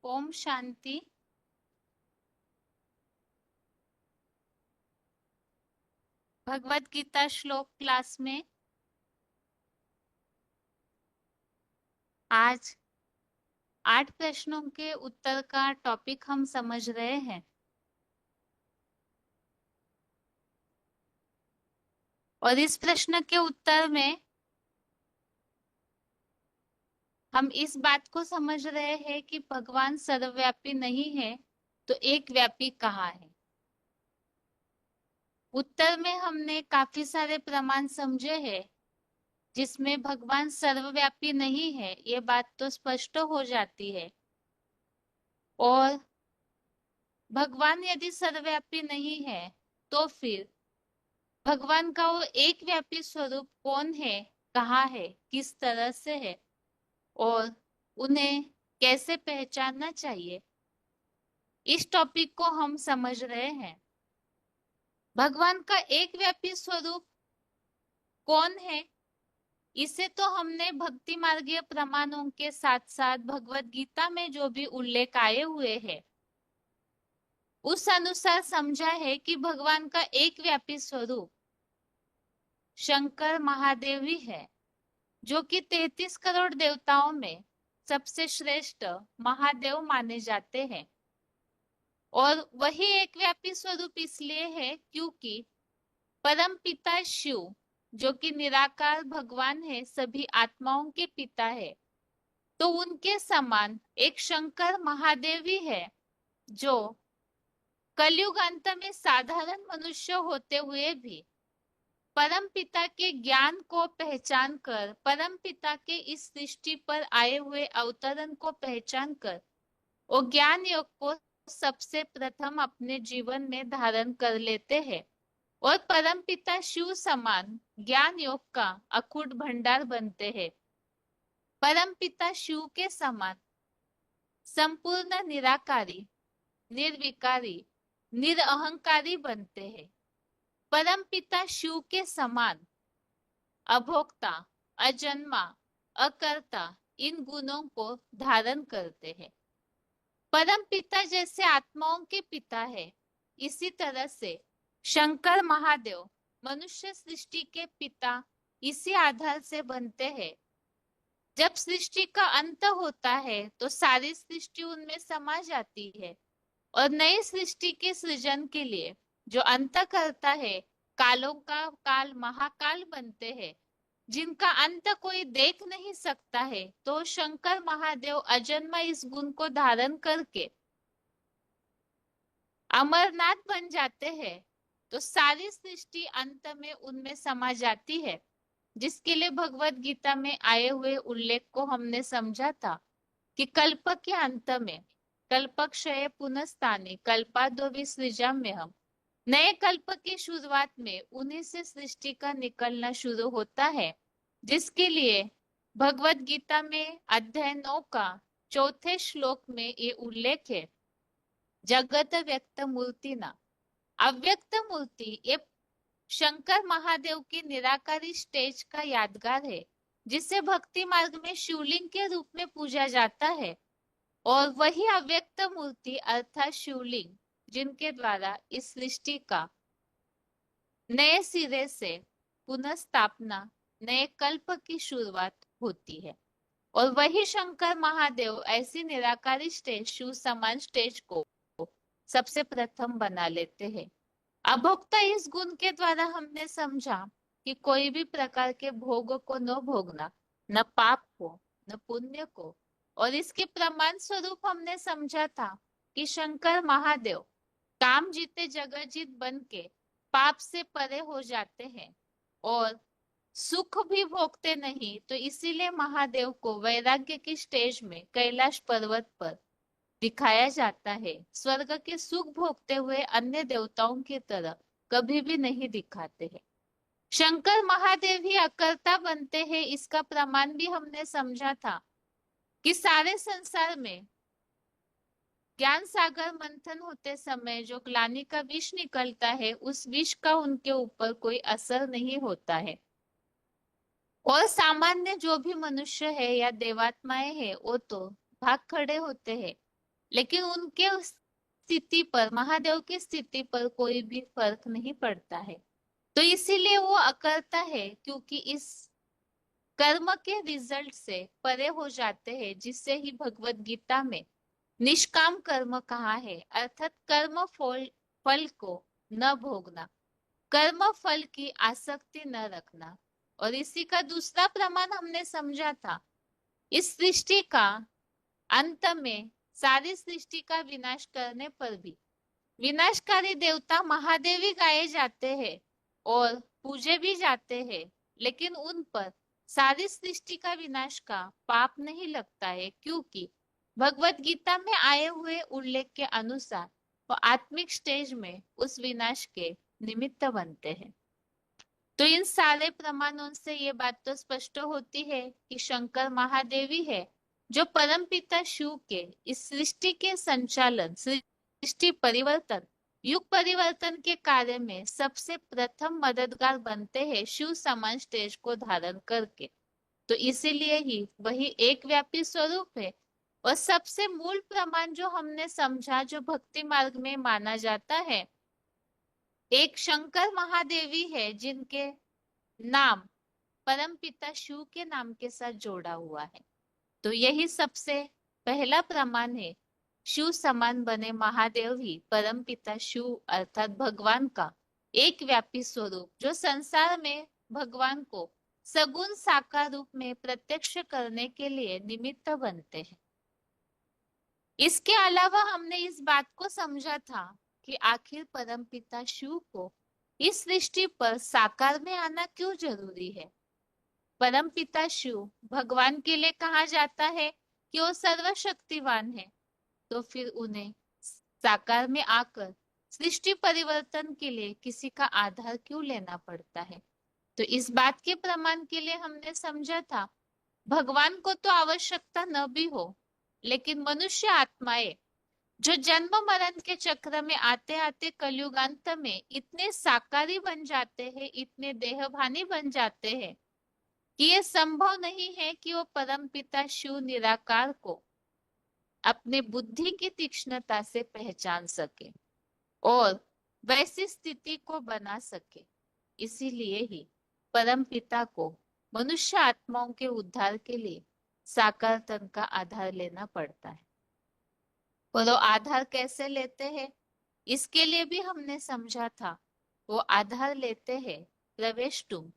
ओम शांति। भगवत गीता श्लोक क्लास में आज 8 प्रश्नों के उत्तर का टॉपिक हम समझ रहे हैं और इस प्रश्न के उत्तर में हम इस बात को समझ रहे हैं कि भगवान सर्वव्यापी नहीं है तो एक व्यापी कहाँ है। उत्तर में हमने काफी सारे प्रमाण समझे हैं जिसमें भगवान सर्वव्यापी नहीं है ये बात तो स्पष्ट हो जाती है। और भगवान यदि सर्वव्यापी नहीं है तो फिर भगवान का वो एक व्यापी स्वरूप कौन है, कहाँ है, किस तरह से है और उन्हें कैसे पहचानना चाहिए, इस टॉपिक को हम समझ रहे हैं। भगवान का एक व्यापी स्वरूप कौन है, इसे तो हमने भक्ति मार्गीय प्रमाणों के साथ साथ भगवत गीता में जो भी उल्लेख आए हुए हैं उस अनुसार समझा है कि भगवान का एक व्यापी स्वरूप शंकर महादेव ही है, जो कि 33 करोड़ देवताओं में सबसे श्रेष्ठ महादेव माने जाते हैं। और वही एक व्यापी स्वरूप इसलिए है क्योंकि परम पिता शिव, जो कि निराकार भगवान है, सभी आत्माओं के पिता है, तो उनके समान एक शंकर महादेव ही है जो कलयुग अंत में साधारण मनुष्य होते हुए भी परम पिता के ज्ञान को पहचान कर, परम पिता के इस सृष्टि पर आए हुए अवतरण को पहचान कर वो ज्ञान योग को सबसे प्रथम अपने जीवन में धारण कर लेते हैं और परम पिता शिव समान ज्ञान योग का अखूट भंडार बनते हैं। परम पिता शिव के समान संपूर्ण निराकारी, निर्विकारी, निरअहंकारी बनते हैं। परम पिता शिव के समान अभोक्ता, अजन्मा, अकर्ता इन गुणों को धारण करते हैं। परम पिता जैसे आत्माओं के पिता है, इसी तरह से शंकर महादेव मनुष्य सृष्टि के पिता इसी आधार से बनते हैं। जब सृष्टि का अंत होता है तो सारी सृष्टि उनमें समा जाती है और नई सृष्टि के सृजन के लिए जो अंत करता है, कालों का काल महाकाल बनते हैं जिनका अंत कोई देख नहीं सकता है, तो शंकर महादेव अजन्मा इस गुण को धारण करके अमरनाथ बन जाते हैं। तो सारी सृष्टि अंत में उनमें समा जाती है, जिसके लिए भगवत गीता में आए हुए उल्लेख को हमने समझा था कि कल्प के अंत में कल्पक्षय पुनस्तानि कल्पादो विसृजाम्यहम्, नए कल्प की शुरुआत में उन्हीं से सृष्टि का निकलना शुरू होता है, जिसके लिए भगवत गीता में अध्याय 9 का चौथे श्लोक में ये उल्लेख है, जगत व्यक्त मूर्ति ना। अव्यक्त मूर्ति ये शंकर महादेव की निराकारी स्टेज का यादगार है, जिसे भक्ति मार्ग में शिवलिंग के रूप में पूजा जाता है। और वही अव्यक्त मूर्ति अर्थात शिवलिंग जिनके द्वारा इस सृष्टि का नए सिरे से पुनः स्थापना, नए कल्प की शुरुआत होती है। और वही शंकर महादेव ऐसी निराकारी स्टेज, शिव समान स्टेज को सबसे प्रथम बना लेते हैं। अभोक्ता इस गुण के द्वारा हमने समझा कि कोई भी प्रकार के भोग को न भोगना, न पाप को न पुण्य को। और इसके प्रमाण स्वरूप हमने समझा था कि शंकर महादेव काम जीते जगत जीत बन के पाप से परे हो जाते हैं और सुख भी भोगते नहीं, तो इसीलिए महादेव को वैराग्य की स्टेज में कैलाश पर्वत पर दिखाया जाता है। स्वर्ग के सुख भोगते हुए अन्य देवताओं की तरह कभी भी नहीं दिखाते हैं। शंकर महादेव ही अकर्ता बनते हैं, इसका प्रमाण भी हमने समझा था कि सारे संसार में ज्ञान सागर मंथन होते समय जो ग्लानि का विष निकलता है, उस विष का उनके ऊपर कोई असर नहीं होता है। और सामान्य जो भी मनुष्य है या देवात्माएं हैं वो तो भाग खड़े होते हैं लेकिन उनके उस स्थिति पर, महादेव की स्थिति पर कोई भी फर्क नहीं पड़ता है। तो इसीलिए वो अकर्ता है, क्योंकि इस कर्म के रिजल्ट से परे हो जाते हैं, जिससे ही भगवत गीता में निष्काम कर्म कहा है, अर्थात कर्म फल फल को न भोगना, कर्म फल की आसक्ति न रखना। और इसी का दूसरा प्रमाण हमने समझा था, इस सृष्टि का अंत में सारी सृष्टि का विनाश करने पर भी विनाशकारी देवता महादेव ही गाए जाते हैं और पूजे भी जाते हैं, लेकिन उन पर सारी सृष्टि का विनाश का पाप नहीं लगता है, क्योंकि भगवत गीता में आए हुए उल्लेख के अनुसार वो आत्मिक स्टेज में उस विनाश के निमित्त बनते हैं। तो इन सारे प्रमाणों से ये बात तो स्पष्ट होती है कि शंकर महादेवी है जो परमपिता शिव के इस सृष्टि के संचालन, सृष्टि परिवर्तन, युग परिवर्तन के कार्य में सबसे प्रथम मददगार बनते हैं, शिव समान स्टेज को धारण करके। तो इसीलिए ही वही एक व्यापी स्वरूप है। और सबसे मूल प्रमाण जो हमने समझा, जो भक्ति मार्ग में माना जाता है, एक शंकर महादेवी है जिनके नाम परमपिता शिव के नाम के साथ जोड़ा हुआ है। तो यही सबसे पहला प्रमाण है, शिव समान बने महादेव ही परमपिता शिव अर्थात भगवान का एक व्यापी स्वरूप, जो संसार में भगवान को सगुण साकार रूप में प्रत्यक्ष करने के लिए निमित्त बनते हैं। इसके अलावा हमने इस बात को समझा था कि आखिर परमपिता शिव को इस सृष्टि पर साकार में आना क्यों जरूरी है। परमपिता शिव भगवान के लिए कहा जाता है कि वो सर्वशक्तिवान है, तो फिर उन्हें साकार में आकर सृष्टि परिवर्तन के लिए किसी का आधार क्यों लेना पड़ता है। तो इस बात के प्रमाण के लिए हमने समझा था, भगवान को तो आवश्यकता न भी हो, लेकिन मनुष्य आत्माएं जो जन्म मरण के चक्र में आते आते कलयुगांत में इतने साकारी बन जाते हैं, इतने देहभानी बन जाते हैं कि ये संभव नहीं है कि वो परमपिता शिव निराकार को अपने बुद्धि की तीक्ष्णता से पहचान सके और वैसी स्थिति को बना सके। इसीलिए ही परमपिता को मनुष्य आत्माओं के उद्धार के लिए साकार तन का आधार लेना पड़ता है। और वो आधार कैसे लेते हैं, इसके लिए भी हमने समझा था। वो आधार लेते हैं प्रवेश तुम,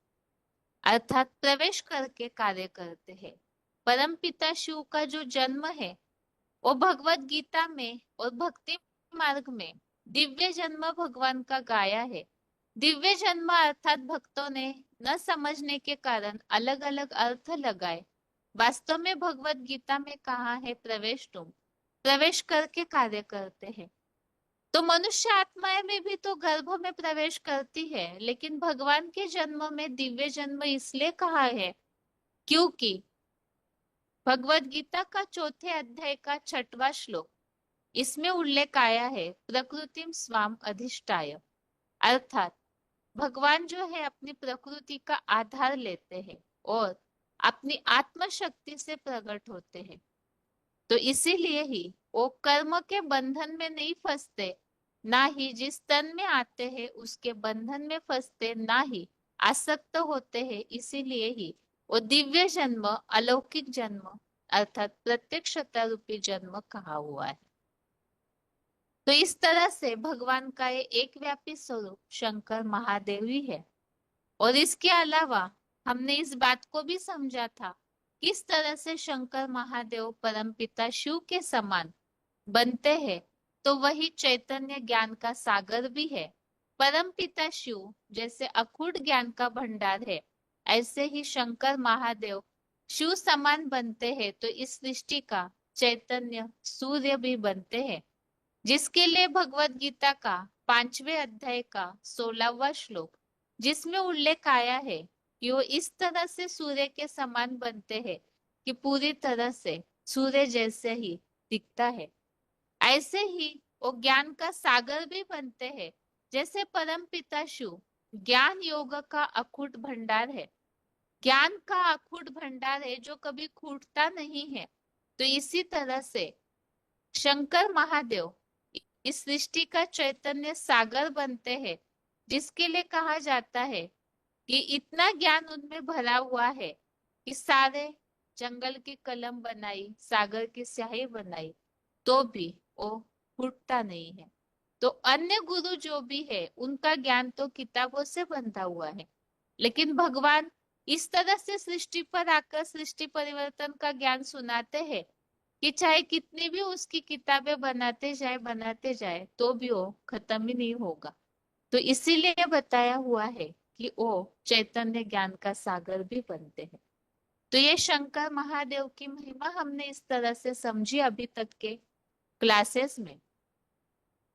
अर्थात प्रवेश करके कार्य करते हैं। परमपिता शिव का जो जन्म है वो भगवत गीता में और भक्ति मार्ग में दिव्य जन्म भगवान का गाया है। दिव्य जन्म अर्थात भक्तों ने न समझने के कारण अलग अलग अर्थ लगाए। वास्तव में भगवत गीता में कहा है प्रवेश तुम, प्रवेश करके कार्य करते हैं। तो मनुष्य आत्माएं में भी तो गर्भ में प्रवेश करती है, लेकिन भगवान के जन्म में दिव्य जन्म इसलिए कहा है क्योंकि भगवत गीता का चौथे अध्याय का 6वां श्लोक, इसमें उल्लेख आया है प्रकृतिम स्वाम अधिष्ठाय, अर्थात भगवान जो है अपनी प्रकृति का आधार लेते हैं और अपनी आत्म शक्ति से प्रकट होते हैं। तो इसीलिए ही वो कर्म के बंधन में नहीं फंसते, ना ही जिस तन में आते हैं उसके बंधन में फंसते, ना ही आसक्त होते हैं। इसीलिए ही वो दिव्य जन्म, अलौकिक जन्म अर्थात प्रत्यक्षता रूपी जन्म कहा हुआ है। तो इस तरह से भगवान का ये एक व्यापी स्वरूप शंकर महादेव ही है। और इसके अलावा हमने इस बात को भी समझा था किस तरह से शंकर महादेव परमपिता शिव के समान बनते हैं। तो वही चैतन्य ज्ञान का सागर भी है। परमपिता शिव जैसे अखूट ज्ञान का भंडार है, ऐसे ही शंकर महादेव शिव समान बनते हैं। तो इस सृष्टि का चैतन्य सूर्य भी बनते हैं, जिसके लिए भगवत गीता का 5वें अध्याय का 16वां श्लोक, जिसमें उल्लेख आया है कि वो इस तरह से सूर्य के समान बनते हैं कि पूरी तरह से सूर्य जैसे ही दिखता है। ऐसे ही वो ज्ञान का सागर भी बनते हैं, जैसे परम पिता शिव ज्ञान योग का अखूट भंडार है, ज्ञान का अखूट भंडार है जो कभी खूटता नहीं है। तो इसी तरह से शंकर महादेव इस सृष्टि का चैतन्य सागर बनते हैं, जिसके लिए कहा जाता है कि इतना ज्ञान उनमें भरा हुआ है कि सारे जंगल की कलम बनाई, सागर की स्याही बनाई, तो भी वो फूटता नहीं है। तो अन्य गुरु जो भी है उनका ज्ञान तो किताबों से बंधा हुआ है, लेकिन भगवान इस तरह से सृष्टि पर आकर सृष्टि परिवर्तन का ज्ञान सुनाते हैं कि चाहे कितनी भी उसकी किताबें बनाते जाए तो भी वो खत्म ही नहीं होगा। तो इसीलिए बताया हुआ है कि वो चैतन्य ज्ञान का सागर भी बनते हैं। तो ये शंकर महादेव की महिमा हमने इस तरह से समझी अभी तक के क्लासेस में।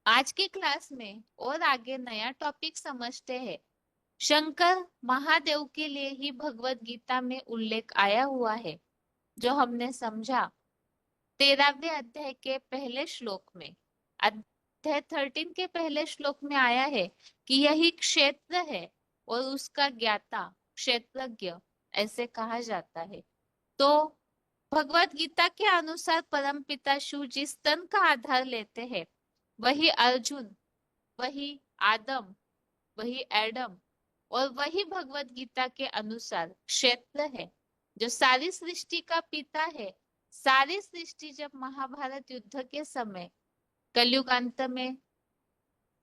आज की क्लास में और आगे नया टॉपिक समझते हैं। शंकर महादेव के लिए ही भगवत गीता में उल्लेख आया हुआ है, जो हमने समझा 13वें अध्याय के पहले श्लोक में। अध्याय 13 के पहले श्लोक में आया है कि यही क्षेत्र है और उसका ज्ञाता क्षेत्रज्ञ ऐसे कहा जाता है। तो भगवत गीता के अनुसार परमपिता शिव जिस तन का आधार लेते हैं, वही अर्जुन, वही आदम, वही एडम और वही भगवत गीता के अनुसार क्षेत्र है, जो सारी सृष्टि का पिता है। सारी सृष्टि जब महाभारत युद्ध के समय कलयुग अंत में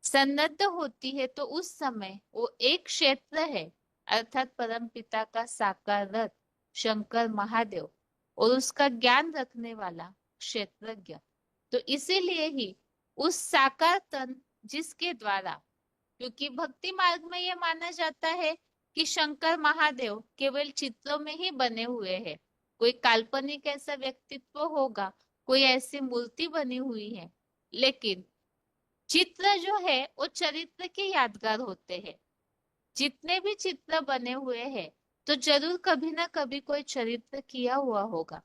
सन्नद्ध होती है, तो उस समय वो एक क्षेत्र है, अर्थात परम पिता का साकार रथ शंकर महादेव और उसका ज्ञान रखने वाला क्षेत्रज्ञ। तो इसीलिए ही उस साकार तन जिसके द्वारा, क्योंकि भक्ति मार्ग में यह माना जाता है कि शंकर महादेव केवल चित्रों में ही बने हुए हैं, कोई काल्पनिक ऐसा व्यक्तित्व होगा, कोई ऐसी मूर्ति बनी हुई है, लेकिन चित्र जो है वो चरित्र के यादगार होते हैं। जितने भी चित्र बने हुए हैं तो जरूर कभी ना कभी कोई चरित्र किया हुआ होगा।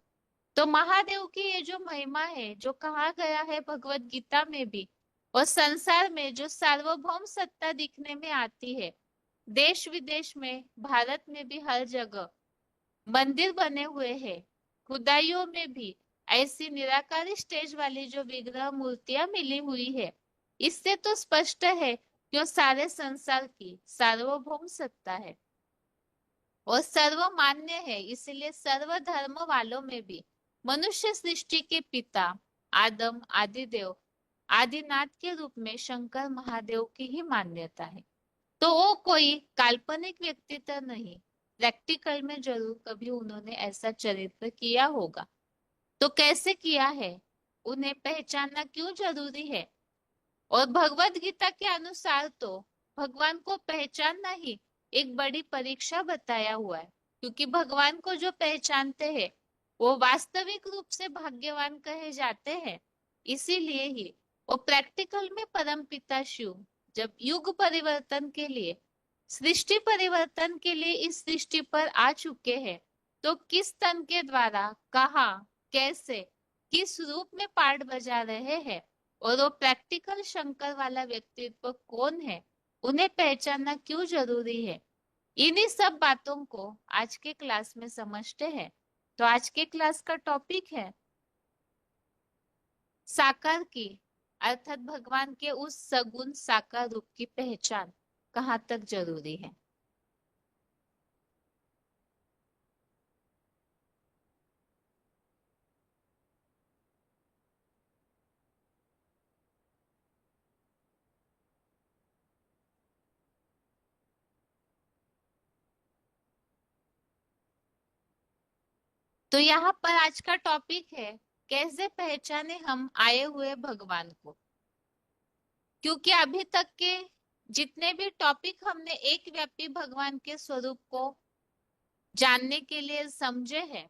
तो महादेव की ये जो महिमा है, जो कहा गया है भगवत गीता में भी, और संसार में जो सार्वभौम सत्ता दिखने में आती है, देश विदेश में, भारत में भी हर जगह मंदिर बने हुए हैं, खुदाइयों में भी ऐसी निराकारी स्टेज वाली जो विग्रह मूर्तियां मिली हुई है, इससे तो स्पष्ट है कि वो सारे संसार की सार्वभौम सत्ता है और सर्वमान्य है। इसलिए सर्व धर्म वालों में भी मनुष्य सृष्टि के पिता आदम, आदिदेव, आदिनाथ के रूप में शंकर महादेव की ही मान्यता है। तो वो कोई काल्पनिक व्यक्तित्व नहीं, प्रैक्टिकल में जरूर कभी उन्होंने ऐसा चरित्र किया होगा। तो कैसे किया है, उन्हें पहचानना क्यों जरूरी है? और भगवत गीता के अनुसार तो भगवान को पहचानना ही एक बड़ी परीक्षा बताया हुआ है, क्योंकि भगवान को जो पहचानते हैं वो वास्तविक रूप से भाग्यवान कहे जाते हैं। इसीलिए ही वो प्रैक्टिकल में परमपिता शिव जब युग परिवर्तन के लिए, सृष्टि परिवर्तन के लिए इस सृष्टि पर आ चुके हैं, तो किस तन के द्वारा, कहाँ, कैसे, किस रूप में पार्ट बजा रहे हैं और वो प्रैक्टिकल शंकर वाला व्यक्तित्व कौन है, उन्हें पहचानना क्यों जरूरी है, इन्हीं सब बातों को आज के क्लास में समझते हैं। तो आज के क्लास का टॉपिक है साकार की, अर्थात भगवान के उस सगुण साकार रूप की पहचान कहाँ तक जरूरी है। तो यहाँ पर आज का टॉपिक है कैसे पहचाने हम आए हुए भगवान को। क्योंकि अभी तक के जितने भी टॉपिक हमने एक व्यापी भगवान के स्वरूप को जानने के लिए समझे हैं,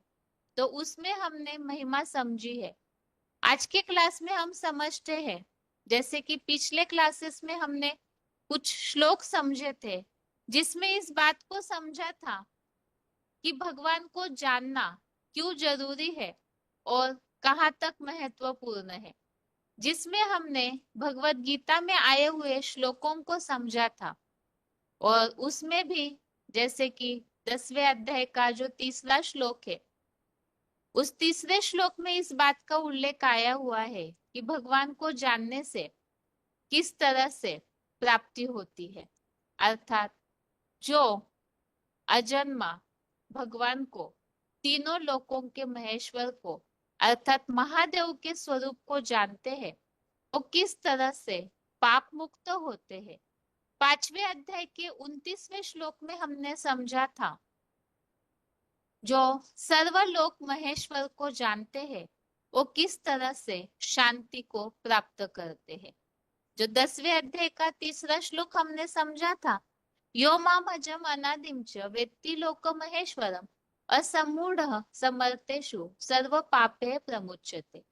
तो उसमें हमने महिमा समझी है। आज के क्लास में हम समझते हैं, जैसे कि पिछले क्लासेस में हमने कुछ श्लोक समझे थे, जिसमें इस बात को समझा था कि भगवान को जानना क्यों जरूरी है और कहाँ तक महत्वपूर्ण है, जिसमें हमने भगवत गीता में आए हुए श्लोकों को समझा था। और उसमें भी जैसे कि 10वें अध्याय का जो तीसरा श्लोक है, उस तीसरे श्लोक में इस बात का उल्लेख आया हुआ है कि भगवान को जानने से किस तरह से प्राप्ति होती है। अर्थात जो अजन्मा भगवान को, तीनों लोकों के महेश्वर को अर्थात महादेव के स्वरूप को जानते हैं, वो किस तरह से पाप मुक्त होते हैं। 5वें अध्याय के 29वें श्लोक में हमने समझा था, जो सर्वलोक महेश्वर को जानते हैं वो किस तरह से शांति को प्राप्त करते हैं। जो 10वें अध्याय का 3रा श्लोक हमने समझा था, यो माम अजम अनादिम च वेत्ति लोक महेश्वरम असमूढ़ समर्थेषु सर्व पापे प्रमुच्यते।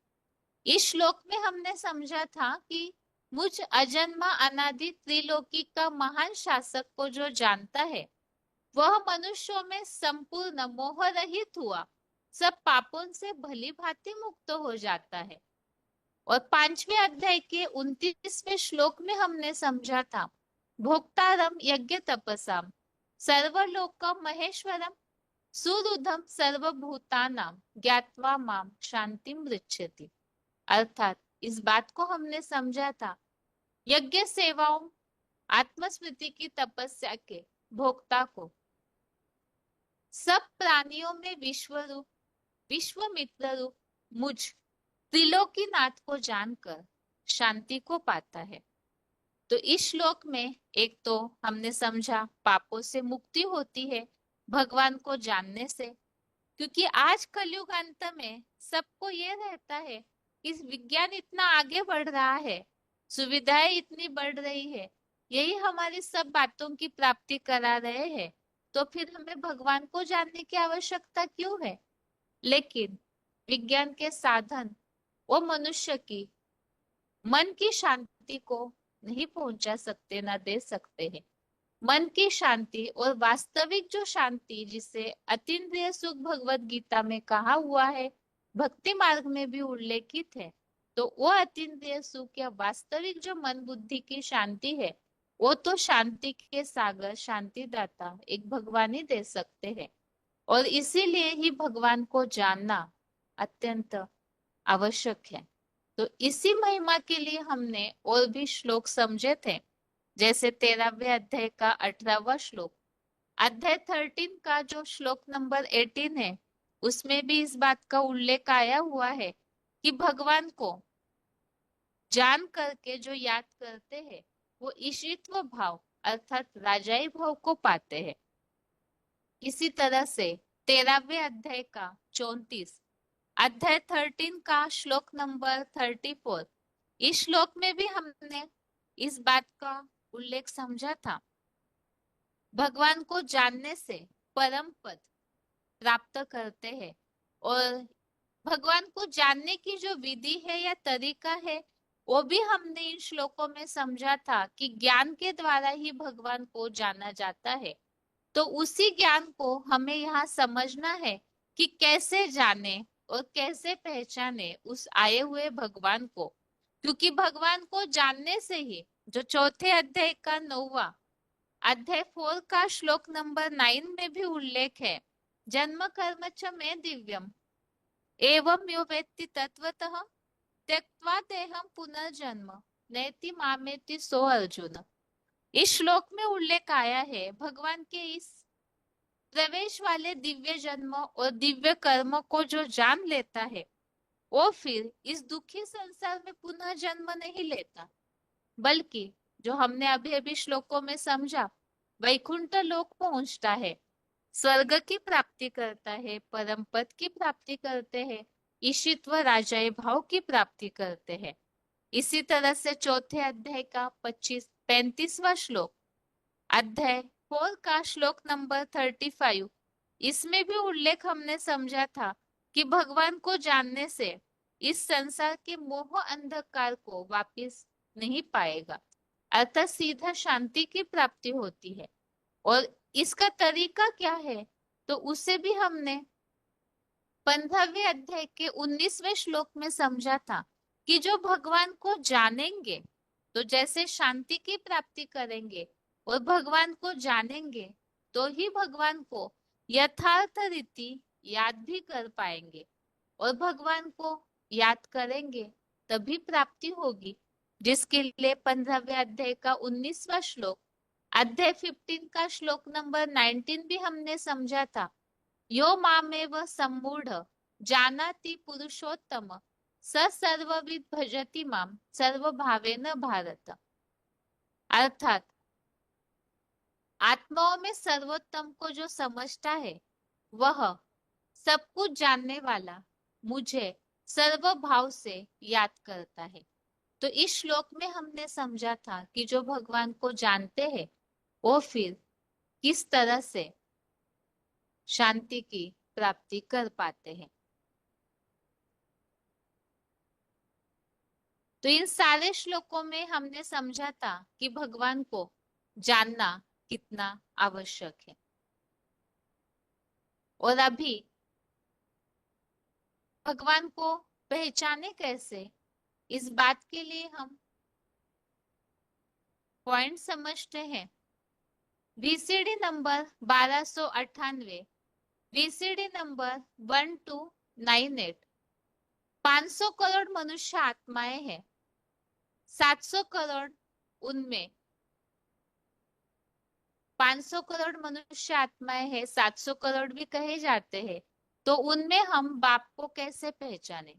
इस श्लोक में हमने समझा था कि मुझ अजन्मा अनादि त्रिलोकी का महान शासक को जो जानता है, वह मनुष्यों में संपूर्ण मोह रहित हुआ सब पापों से भली भांति मुक्त हो जाता है। और 5वें अध्याय के 29वें श्लोक में हमने समझा था, भोक्तारम यज्ञ तपसाम सर्वलोकम महेश्वरम सुहृदम सर्वभूतानां ज्ञात्वा माम शांतिम पृच्छति। अर्थात इस बात को हमने समझा था, यज्ञ सेवाओं आत्मस्मृति की तपस्या के भोक्ता को सब प्राणियों में विश्वरूप विश्वमित्र रूप मुझ त्रिलोकीनाथ को जानकर शांति को पाता है। तो इस श्लोक में एक तो हमने समझा पापों से मुक्ति होती है भगवान को जानने से, क्योंकि आज कलयुग अंत में सबको ये रहता है कि विज्ञान इतना आगे बढ़ रहा है, सुविधाएं इतनी बढ़ रही है, यही हमारी सब बातों की प्राप्ति करा रहे हैं, तो फिर हमें भगवान को जानने की आवश्यकता क्यों है। लेकिन विज्ञान के साधन वो मनुष्य की मन की शांति को नहीं पहुंचा सकते, ना दे सकते हैं। मन की शांति और वास्तविक जो शांति जिसे अतीन्द्रिय सुख भगवत गीता में कहा हुआ है, भक्ति मार्ग में भी उल्लेखित है, तो वो अतीन्द्रिय सुख या वास्तविक जो मन बुद्धि की शांति है, वो तो शांति के सागर शांतिदाता एक भगवान ही दे सकते हैं। और इसीलिए ही भगवान को जानना अत्यंत आवश्यक है। तो इसी महिमा के लिए हमने और भी श्लोक समझे थे, जैसे 13वें अध्याय का 18वां श्लोक, अध्याय 13 का जो श्लोक नंबर 18 है, उसमें भी इस बात का उल्लेख आया हुआ है कि भगवान को जान करके जो याद करते हैं वो ईशित्व भाव अर्थात राजाई भाव को पाते हैं। इसी तरह से 13वें अध्याय का 34, अध्याय 13 का श्लोक नंबर 34, इस श्लोक में भी हमने इस बात का उल्लेख समझा था, भगवान को जानने से परम पद प्राप्त करते हैं। और भगवान को जानने की जो विधि है या तरीका है, वो भी हमने इन श्लोकों में समझा था कि ज्ञान के द्वारा ही भगवान को जाना जाता है। तो उसी ज्ञान को हमें यहाँ समझना है कि कैसे जाने और कैसे पहचाने उस आए हुए भगवान को, क्योंकि भगवान को जानने से ही जो चौथे अध्याय का 9वां अध्याय 4 का श्लोक नंबर 9 में भी उल्लेख है, जन्म कर्म च में दिव्यम एवं यो वेत्ति तत्वतः त्यक्त्वा देहम पुनर्जन्म नैति मामेति सो अर्जुन। इस श्लोक में उल्लेख आया है भगवान के इस प्रवेश वाले दिव्य जन्म और दिव्य कर्म को जो जान लेता है, वो फिर इस दुखी संसार में पुनः जन्म नहीं लेता, बल्कि जो हमने अभी अभी श्लोकों में समझा, वैकुंठ लोक पहुंचता है, स्वर्ग की प्राप्ति करता है, परम पद की प्राप्ति करते हैं, ईशित्व राजाए भाव की प्राप्ति करते हैं। इसी तरह से चौथे अध्याय का 35वां श्लोक, अध्याय 4 का श्लोक नंबर 35, इसमें भी उल्लेख हमने समझा था कि भगवान को जानने से इस संसार के मोह अंधकार को वापिस नहीं पाएगा, अर्थात सीधा शांति की प्राप्ति होती है। और इसका तरीका क्या है, तो उसे भी हमने 15वें अध्याय के 19वें श्लोक में समझा था कि जो भगवान को जानेंगे तो जैसे शांति की प्राप्ति करेंगे, और भगवान को जानेंगे तो ही भगवान को यथार्थ रीति याद भी कर पाएंगे, और भगवान को याद करेंगे तभी प्राप्ति होगी, जिसके लिए 15वें अध्याय का 19वां श्लोक, अध्याय 15 का श्लोक नंबर 19 भी हमने समझा था। यो मामेव सम्मूढ़ जानाति पुरुषोत्तम स सर्वविद भजति माम सर्वभावेन भारत। अर्थात आत्माओं में सर्वोत्तम को जो समझता है वह सब कुछ जानने वाला मुझे सर्वभाव से याद करता है। तो इस श्लोक में हमने समझा था कि जो भगवान को जानते हैं वो फिर किस तरह से शांति की प्राप्ति कर पाते हैं। तो इन सारे श्लोकों में हमने समझा था कि भगवान को जानना कितना आवश्यक है। और अभी भगवान को पहचाने कैसे, इस बात के लिए हम पॉइंट समझते हैं। VCD number 1298, VCD number 1298, 500 crore मनुष्य आत्माएं हैं, 700 करोड़ उनमें 500 करोड़ मनुष्य आत्माएं हैं, 700 करोड़ भी कहे जाते हैं। तो उनमें हम बाप को कैसे पहचाने,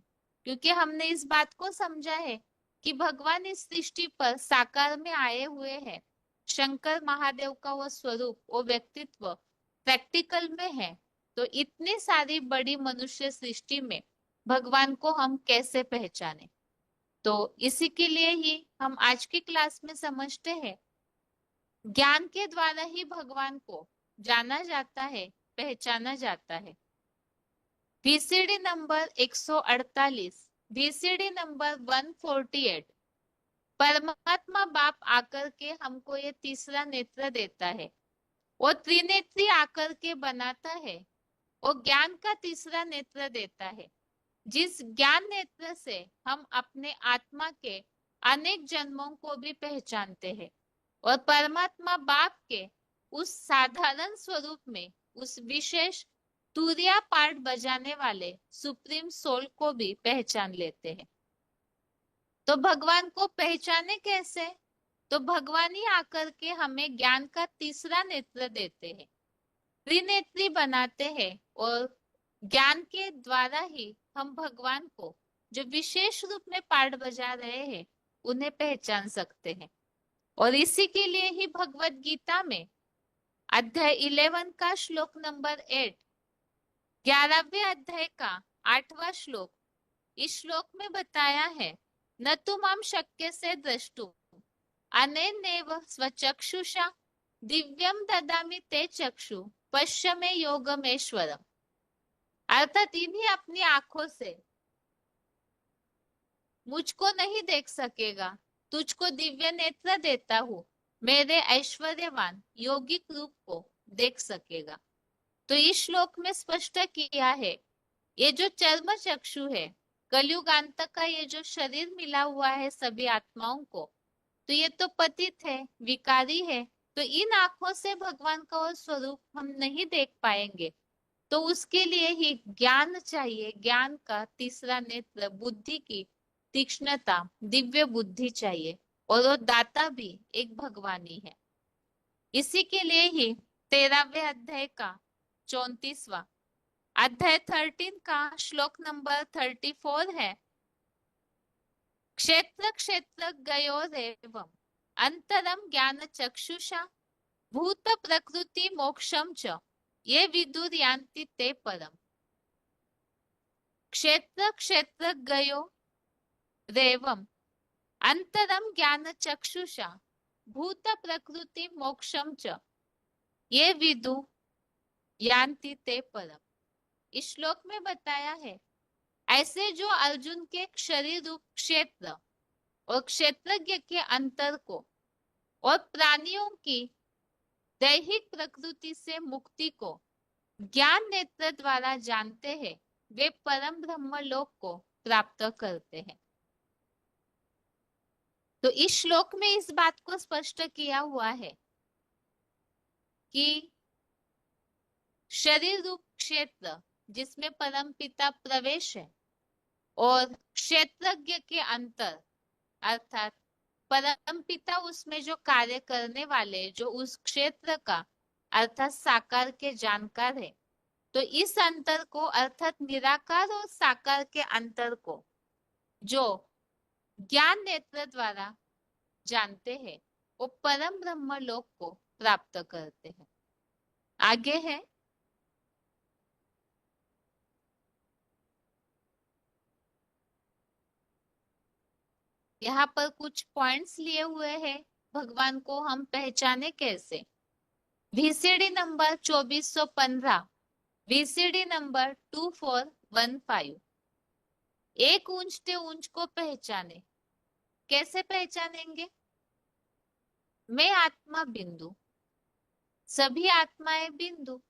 क्योंकि हमने इस बात को समझा है कि भगवान इस सृष्टि पर साकार में आए हुए हैं। शंकर महादेव का वो स्वरूप, वो व्यक्तित्व प्रैक्टिकल में है। तो इतनी सारी बड़ी मनुष्य सृष्टि में भगवान को हम कैसे पहचाने, तो इसी के लिए ही हम आज की क्लास में समझते हैं ज्ञान के द्वारा ही भगवान को जाना जाता है, पहचाना जाता है। वीसीडी नंबर 148, वीसीडी नंबर 148, परमात्मा बाप आकर के हमको ये तीसरा नेत्र देता है। वो त्रिनेत्री आकर के बनाता है, वो ज्ञान का तीसरा नेत्र देता है, जिस ज्ञान नेत्र से हम अपने आत्मा के अनेक जन्मों को भी पहचानते हैं और परमात्मा बाप के उस साधारण स्वरूप में उस विशेष तुरिया पार्ट बजाने वाले सुप्रीम सोल को भी पहचान लेते हैं। तो भगवान को पहचाने कैसे, तो भगवान ही आकर के हमें ज्ञान का तीसरा नेत्र देते हैं, त्रिनेत्री बनाते हैं और ज्ञान के द्वारा ही हम भगवान को जो विशेष रूप में पाठ बजा रहे हैं उन्हें पहचान सकते हैं। और इसी के लिए ही भगवत गीता में अध्याय 11 का श्लोक नंबर 8, 11वें अध्याय का 8वां श्लोक, इस श्लोक में बताया है न तो माम शक्य से द्रष्टुम अनेनैव स्वचक्षुषा दिव्यम ददामि ते चक्षु पश्य में योगमेश्वरम। अर्थात इन्हीं अपनी आंखों से मुझको नहीं देख सकेगा, तुझको दिव्य नेत्र देता हूँ, मेरे ऐश्वर्यवान योगिक रूप को देख सकेगा। तो इस श्लोक में स्पष्ट किया है ये जो चर्म चक्षु है, कलयुगांत का ये जो शरीर मिला हुआ है सभी आत्माओं को, तो ये तो पतित है, विकारी है। तो इन आंखों से भगवान का वो स्वरूप हम नहीं देख पाएंगे। तो उसके लिए ही ज्ञान चाहिए, ज्ञान का तीसरा नेत्र, बुद्धि की तीक्ष्णता, दिव्य बुद्धि चाहिए, और वो दाता भी एक भगवान ही है। इसी के लिए ही 13वें अध्याय का 34वां अध्याय 13 का श्लोक नंबर 34 है, क्षेत्र क्षेत्र गयोरेवम् अंतरम ज्ञान चक्षुषा भूत प्रकृति मोक्षम च ये विदुर्यान्ति ते परम। क्षेत्र क्षेत्र गयो रेवम अंतरम ज्ञान चक्षुषा भूत प्रकृति मोक्षम च ये विदु यान्ति ते परम। इस श्लोक में बताया है ऐसे जो अर्जुन के शरीर रूप क्षेत्र और क्षेत्रज्ञ के अंतर को और प्राणियों की दैहिक प्रकृति से मुक्ति को ज्ञान नेत्र द्वारा जानते हैं, वे परम ब्रह्म लोक को प्राप्त करते हैं। तो इस श्लोक में इस बात को स्पष्ट किया हुआ है कि शरीर रूप क्षेत्र जिसमें परम पिता प्रवेश है, और क्षेत्रज्ञ के अंतर अर्थात परमपिता उसमें जो कार्य करने वाले, जो उस क्षेत्र का अर्थात साकार के जानकार है, तो इस अंतर को अर्थात निराकार और साकार के अंतर को जो ज्ञान नेत्र द्वारा जानते हैं, वो परम ब्रह्म लोक को प्राप्त करते हैं। आगे है, यहाँ पर कुछ पॉइंट्स लिए हुए हैं, भगवान को हम पहचाने कैसे। VCD number 2415, VCD number 2415। एक ऊंच ते ऊंच को पहचाने। कैसे पहचानेंगे? मैं आत्मा बिंदु, सभी आत्माएं बिंदु,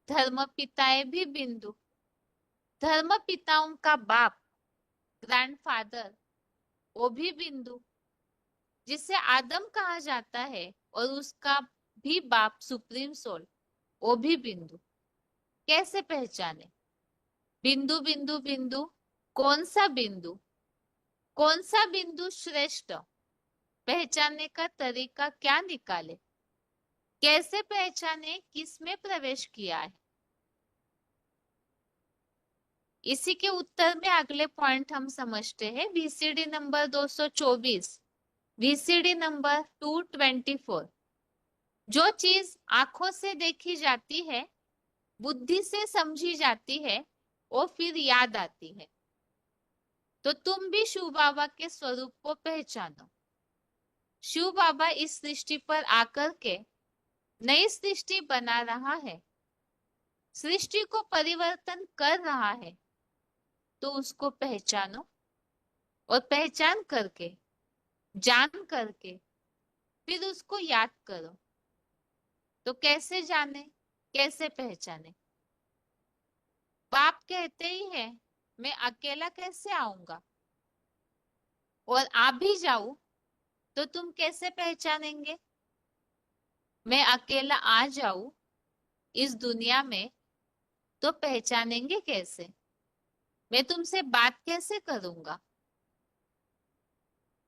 धर्म पिताएं भी बिंदु, धर्म पिताओं का बाप ग्रैंडफादर वो भी बिंदु, जिसे आदम कहा जाता है, और उसका भी बाप सुप्रीम सोल वो भी बिंदु। कैसे पहचाने? बिंदु बिंदु बिंदु, कौन सा बिंदु, कौन सा बिंदु श्रेष्ठ, पहचानने का तरीका क्या निकाले, कैसे पहचाने किसमें प्रवेश किया है। इसी के उत्तर में अगले पॉइंट हम समझते हैं। VCD number 224, VCD number 224। जो चीज आंखों से देखी जाती है, बुद्धि से समझी जाती है, वो फिर याद आती है। तो तुम भी शिव बाबा के स्वरूप को पहचानो। शिव बाबा इस सृष्टि पर आकर के नई सृष्टि बना रहा है, सृष्टि को परिवर्तन कर रहा है, तो उसको पहचानो और पहचान करके, जान करके फिर उसको याद करो। तो कैसे जाने, कैसे पहचाने? बाप कहते ही है, मैं अकेला कैसे आऊंगा, और आ भी जाऊं तो तुम कैसे पहचानेंगे? मैं अकेला आ जाऊं इस दुनिया में तो पहचानेंगे कैसे? मैं तुमसे बात कैसे करूंगा?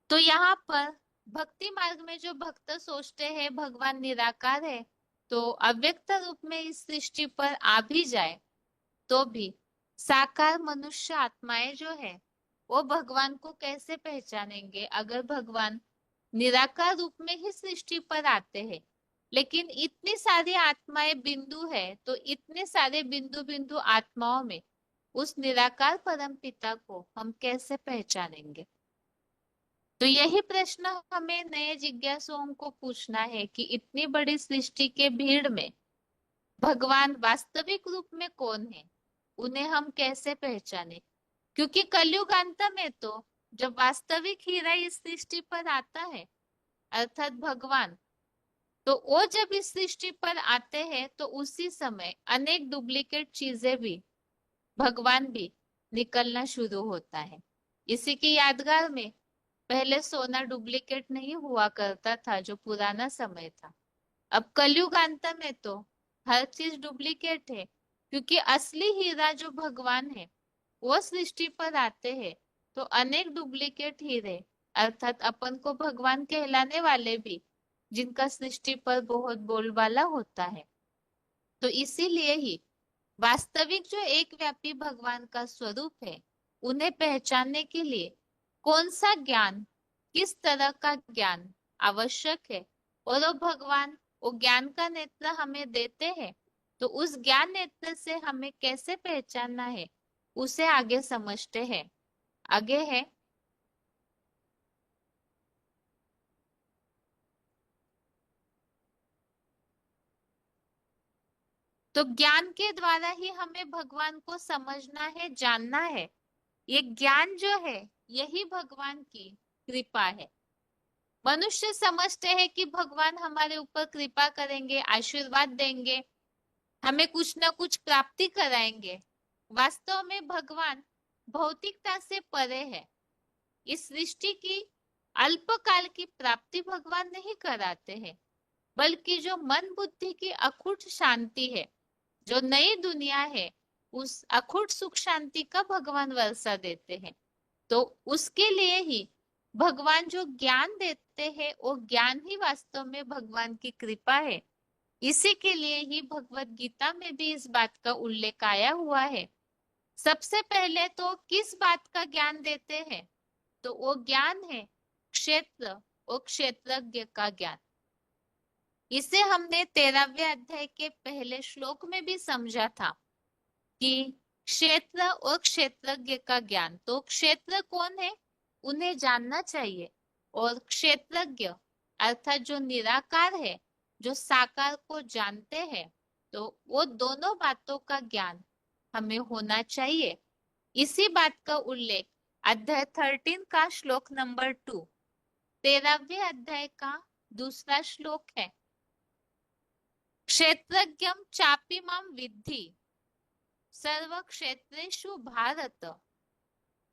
तो यहाँ पर भक्ति मार्ग में जो भक्त सोचते हैं भगवान निराकार है, तो अव्यक्त रूप में इस सृष्टि पर आ भी जाए तो भी साकार मनुष्य आत्माएं जो है वो भगवान को कैसे पहचानेंगे, अगर भगवान निराकार रूप में ही सृष्टि पर आते हैं। लेकिन इतनी सारी आत्माएं बिंदु है, तो इतने सारे बिंदु बिंदु आत्माओं में उस निराकार परम पिता को हम कैसे पहचानेंगे? तो यही प्रश्न हमें नए जिज्ञासुओं को पूछना है कि इतनी बड़ी सृष्टि के भीड़ में भगवान वास्तविक रूप में कौन है, उन्हें हम कैसे पहचाने। क्योंकि कलयुग अंत में तो जब वास्तविक हीरा इस सृष्टि पर आता है अर्थात भगवान, तो वो जब इस सृष्टि पर आते हैं तो उसी समय अनेक डुप्लीकेट चीजें भी, भगवान भी निकलना शुरू होता है। इसी की यादगार में पहले सोना डुप्लीकेट नहीं हुआ करता था, जो पुराना समय था। अब कलयुग अंत में तो हर चीज डुप्लीकेट है, क्योंकि असली हीरा जो भगवान है वो सृष्टि पर आते हैं, तो अनेक डुप्लीकेट हीरे अर्थात अपन को भगवान कहलाने वाले भी, जिनका सृष्टि पर बहुत बोलबाला होता है। तो इसीलिए ही वास्तविक जो एक व्यापी भगवान का स्वरूप है, उन्हें पहचानने के लिए कौन सा ज्ञान, किस तरह का ज्ञान आवश्यक है, और वो भगवान वो ज्ञान का नेत्र हमें देते हैं, तो उस ज्ञान नेत्र से हमें कैसे पहचानना है उसे आगे समझते हैं। आगे है, तो ज्ञान के द्वारा ही हमें भगवान को समझना है, जानना है। ये ज्ञान जो है यही भगवान की कृपा है। मनुष्य समझते हैं कि भगवान हमारे ऊपर कृपा करेंगे, आशीर्वाद देंगे, हमें कुछ ना कुछ प्राप्ति कराएंगे। वास्तव में भगवान भौतिकता से परे है। इस सृष्टि की अल्पकाल की प्राप्ति भगवान नहीं कराते हैं, बल्कि जो मन बुद्धि की अखुट शांति है, जो नई दुनिया है, उस अखुट सुख शांति का भगवान वर्षा देते हैं। तो उसके लिए ही भगवान जो ज्ञान देते हैं वो ज्ञान ही वास्तव में भगवान की कृपा है। इसी के लिए ही भगवत गीता में भी इस बात का उल्लेख आया हुआ है। सबसे पहले तो किस बात का ज्ञान देते हैं? तो वो ज्ञान है क्षेत्र और क्षेत्रज्ञ का ज्ञान। इसे हमने 13वें अध्याय के पहले श्लोक में भी समझा था कि क्षेत्र और क्षेत्रज्ञ का ज्ञान। तो क्षेत्र कौन है उन्हें जानना चाहिए, और क्षेत्रज्ञ अर्थात जो निराकार है, जो साकार को जानते हैं, तो वो दोनों बातों का ज्ञान हमें होना चाहिए। इसी बात का उल्लेख अध्याय 13 का श्लोक नंबर 2, 13वें अध्याय का दूसरा श्लोक है। क्षेत्रज्ञम चापि मां विद्धि सर्व क्षेत्रेषु भारत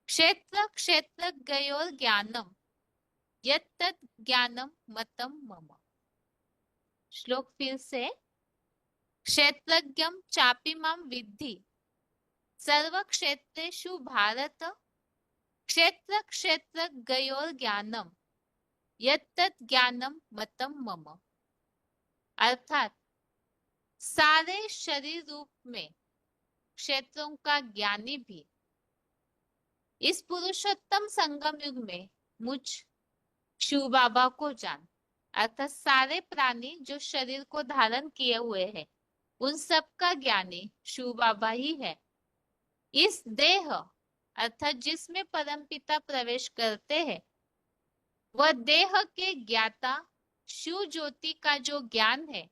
क्षेत्र क्षेत्रज्ञयोर ज्ञानम यत्तत् ज्ञानम मतम मम। श्लोक फिर से। क्षेत्रज्ञम चापि मां विद्धि सर्व क्षेत्रेषु भारत क्षेत्र क्षेत्रज्ञयोर ज्ञानम यत्तत् ज्ञानम मतम मम। अर्थात सारे शरीर रूप में क्षेत्रों का ज्ञानी भी इस पुरुषोत्तम संगम युग में मुझ शिव बाबा को जान। अर्थात सारे प्राणी जो शरीर को धारण किए हुए हैं उन सब का ज्ञानी शिव बाबा ही है। इस देह अर्थात जिसमें परमपिता प्रवेश करते हैं वह देह के ज्ञाता शिव ज्योति का जो ज्ञान है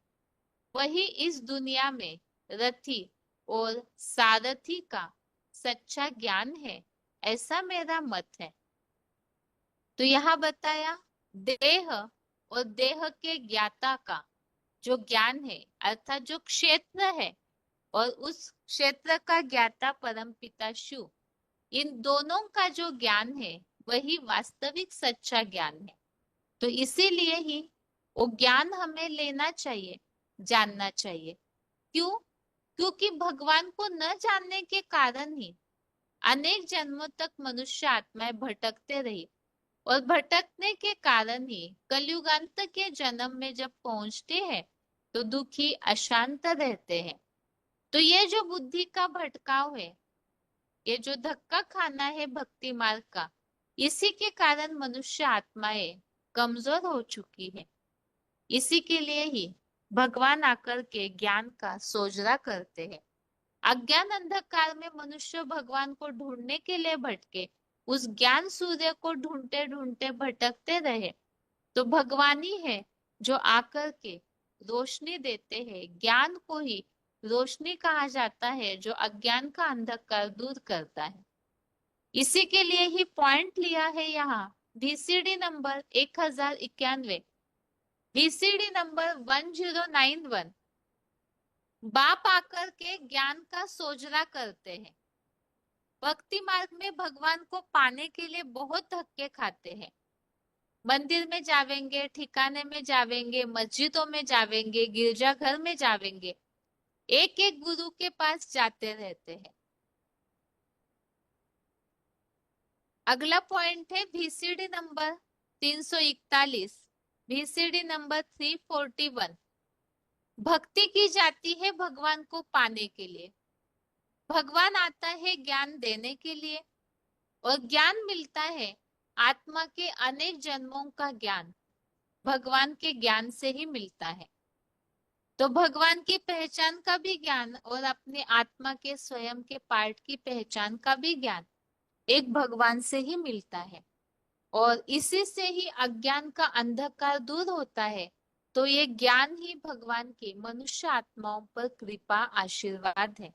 वही इस दुनिया में रथी और सारथी का सच्चा ज्ञान है, ऐसा मेरा मत है। तो यहाँ बताया देह और देह के ज्ञाता का जो ज्ञान है अर्थात जो क्षेत्र है और उस क्षेत्र का ज्ञाता परमपिता शिव, इन दोनों का जो ज्ञान है वही वास्तविक सच्चा ज्ञान है। तो इसीलिए ही वो ज्ञान हमें लेना चाहिए, जानना चाहिए। क्यों? क्योंकि भगवान को न जानने के कारण ही अनेक जन्मों तक मनुष्य आत्माएं भटकते रही, और भटकने के कारण ही कलयुगांत के जन्म में जब पहुंचते हैं तो दुखी अशांत रहते हैं। तो ये जो बुद्धि का भटकाव है, ये जो धक्का खाना है भक्ति मार्ग का, इसी के कारण मनुष्य आत्माएं कमजोर हो चुकी है। इसी के लिए ही भगवान आकर के ज्ञान का सोजरा करते हैं। अज्ञान अंधकार में मनुष्य भगवान को ढूंढने के लिए भटके, उस ज्ञान सूर्य को ढूंढते ढूंढते भटकते रहे, तो भगवान ही है जो आकर के रोशनी देते हैं। ज्ञान को ही रोशनी कहा जाता है जो अज्ञान का अंधकार दूर करता है। इसी के लिए ही पॉइंट लिया है यहाँ VCD नंबर 1091, VCD नंबर 1091। बाप आकर के ज्ञान का सोजरा करते हैं। भक्ति मार्ग में भगवान को पाने के लिए बहुत धक्के खाते हैं। मंदिर में जावेंगे, ठिकाने में जावेंगे, मस्जिदों में जावेंगे, गिरजाघर में जावेंगे, एक एक गुरु के पास जाते रहते हैं। अगला पॉइंट है VCD नंबर 341, VCD नंबर 341। भक्ति की जाती है भगवान को पाने के लिए। भगवान आता है ज्ञान देने के लिए, और ज्ञान मिलता है आत्मा के अनेक जन्मों का ज्ञान भगवान के ज्ञान से ही मिलता है। तो भगवान की पहचान का भी ज्ञान और अपने आत्मा के स्वयं के पार्ट की पहचान का भी ज्ञान एक भगवान से ही मिलता है, और इसी से ही अज्ञान का अंधकार दूर होता है। तो ये ज्ञान ही भगवान की मनुष्य आत्माओं पर कृपा आशीर्वाद है।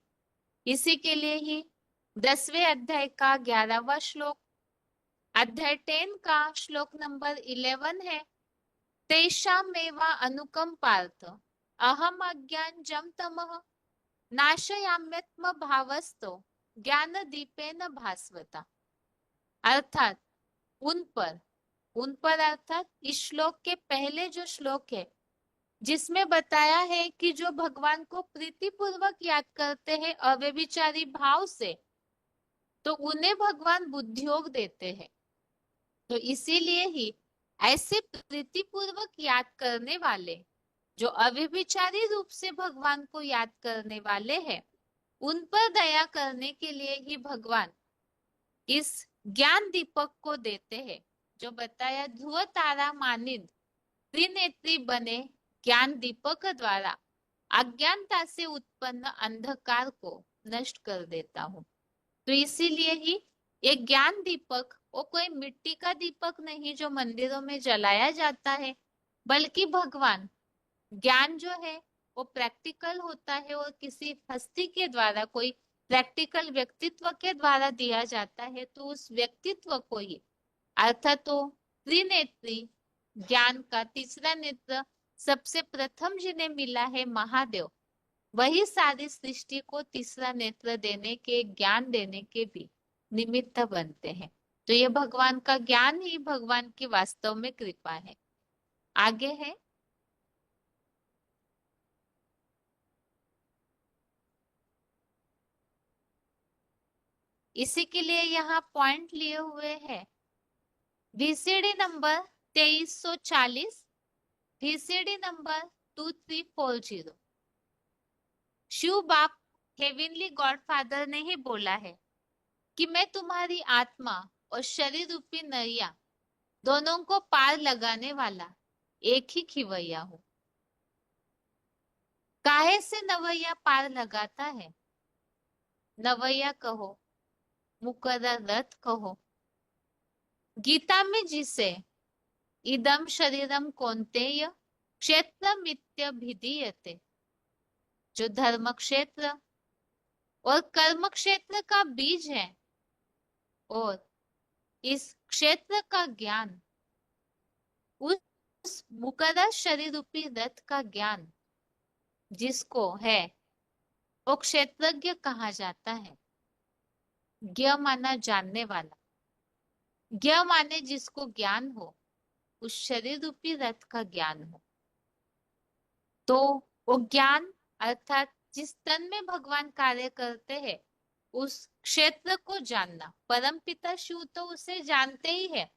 इसी के लिए ही 10वें अध्याय का 11वां श्लोक, अध्याय 10 का श्लोक नंबर 11 है। तेषामेवा अनुकंपार्थ अहम अज्ञानजं तमः नाशयाम्यत्म भावस्तो ज्ञान दीपेन भास्वता। अर्थात उन पर अर्थात इस श्लोक के पहले जो श्लोक है जिसमें बताया है कि जो भगवान को प्रीतिपूर्वक याद करते हैं अव्यभिचारी भाव से, तो उन्हें भगवान बुद्धियोग देते हैं। तो इसीलिए ही ऐसे प्रीतिपूर्वक याद करने वाले, जो अव्यभिचारी रूप से भगवान को याद करने वाले हैं, उन पर दया करने के लिए ही भगवान इस ज्ञान दीपक को देते हैं। जो बताया, ध्रुव तारा मानिंद त्रिनेत्री बने ज्ञान दीपक द्वारा अज्ञानता से उत्पन्न अंधकार को नष्ट कर देता हूँ। तो इसीलिए ही ये ज्ञान दीपक वो कोई मिट्टी का दीपक नहीं जो मंदिरों में जलाया जाता है, बल्कि भगवान ज्ञान जो है वो प्रैक्टिकल होता है और किसी हस्ती के द्वारा, कोई प्रैक्टिकल व्यक्तित्व के द्वारा दिया जाता है। तो उस व्यक्तित्व को ही, अर्थात तो त्रिनेत्री ज्ञान का तीसरा नेत्र सबसे प्रथम जिन्हें मिला है महादेव, वही सारी सृष्टि को तीसरा नेत्र देने के, ज्ञान देने के भी निमित्त बनते हैं। तो ये भगवान का ज्ञान ही भगवान की वास्तव में कृपा है। आगे है, इसी के लिए यहाँ पॉइंट लिए हुए हैं। VCD number 2340, VCD number 2340। Shiv बाप हेवनली गॉडफादर ने ही बोला है कि मैं तुम्हारी आत्मा और शरीर रूपी नैया दोनों को पार लगाने वाला एक ही खिवैया हूँ। काहे से नवैया पार लगाता है? नवैया कहो, मुकर्रर रथ कहो। गीता में जिसे इदम शरीरम कौन्तेय क्षेत्रमित्यभिधीयते, जो धर्म क्षेत्र और कर्म क्षेत्र का बीज है, और इस क्षेत्र का ज्ञान, उस मुकर्रर शरीर रूपी रथ का ज्ञान जिसको है, वो क्षेत्रज्ञ कहा जाता है। ज्ञ माना जानने वाला, ज्ञ माने जिसको ज्ञान हो, उस शरीर रूपी रथ का ज्ञान हो। तो वो ज्ञान अर्थात जिस तन में भगवान कार्य करते हैं, उस क्षेत्र को जानना। परम पिता शिव तो उसे जानते ही है,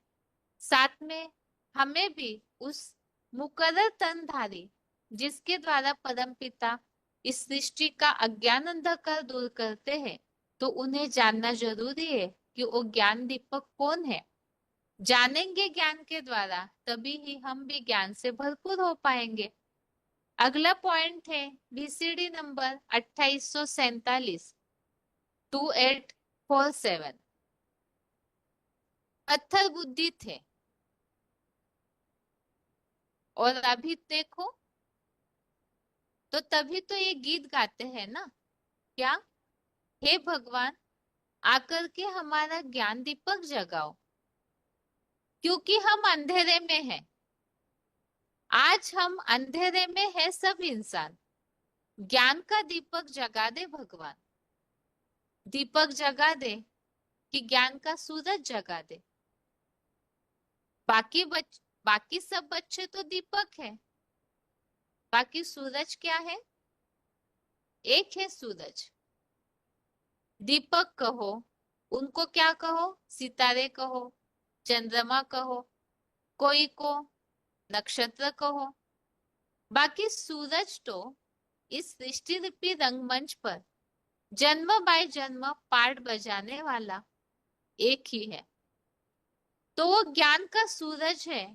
साथ में हमें भी उस मुकर्रर तनधारी जिसके द्वारा परम पिता इस सृष्टि का अज्ञान अंधकार दूर करते हैं, तो उन्हें जानना जरूरी है कि वो ज्ञान दीपक कौन है। जानेंगे ज्ञान के द्वारा, तभी ही हम भी ज्ञान से भरपूर हो पाएंगे। अगला पॉइंट है VCD नंबर 2847, 2847। पत्थर बुद्धि थे और अभी देखो, तो तभी तो ये गीत गाते हैं ना, क्या, हे भगवान आकर के हमारा ज्ञान दीपक जगाओ, क्योंकि हम अंधेरे में हैं। आज हम अंधेरे में है सब इंसान। ज्ञान का दीपक जगा दे भगवान, दीपक जगा दे कि ज्ञान का सूरज जगा दे। बाकी सब बच्चे तो दीपक है, बाकी सूरज क्या है? एक है सूरज। दीपक कहो, उनको क्या कहो? सितारे कहो, चंद्रमा कहो, कोई को नक्षत्र कहो। बाकी सूरज तो इस सृष्टि रूपी रंगमंच पर जन्म बाय जन्म पार्ट बजाने वाला एक ही है। तो वो ज्ञान का सूरज है,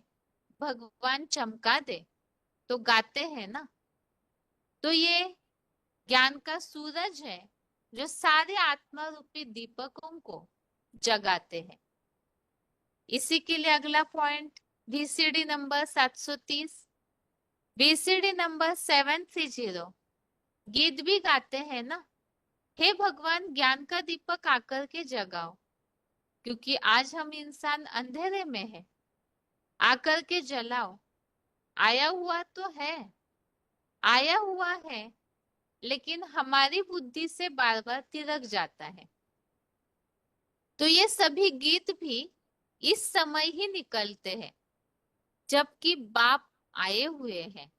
भगवान चमका दे, तो गाते हैं ना। तो ये ज्ञान का सूरज है जो सारे आत्मा रूपी दीपकों को जगाते हैं। इसी के लिए अगला point VCD number 730, VCD number 730। गीत भी गाते हैं ना, हे भगवान ज्ञान का दीपक आकर के जगाओ, क्योंकि आज हम इंसान अंधेरे में है, आकर के जलाओ। आया हुआ तो है, आया हुआ है, लेकिन हमारी बुद्धि से बार बार तिरक जाता है। तो ये सभी गीत भी इस समय ही निकलते हैं जबकि बाप आए हुए हैं।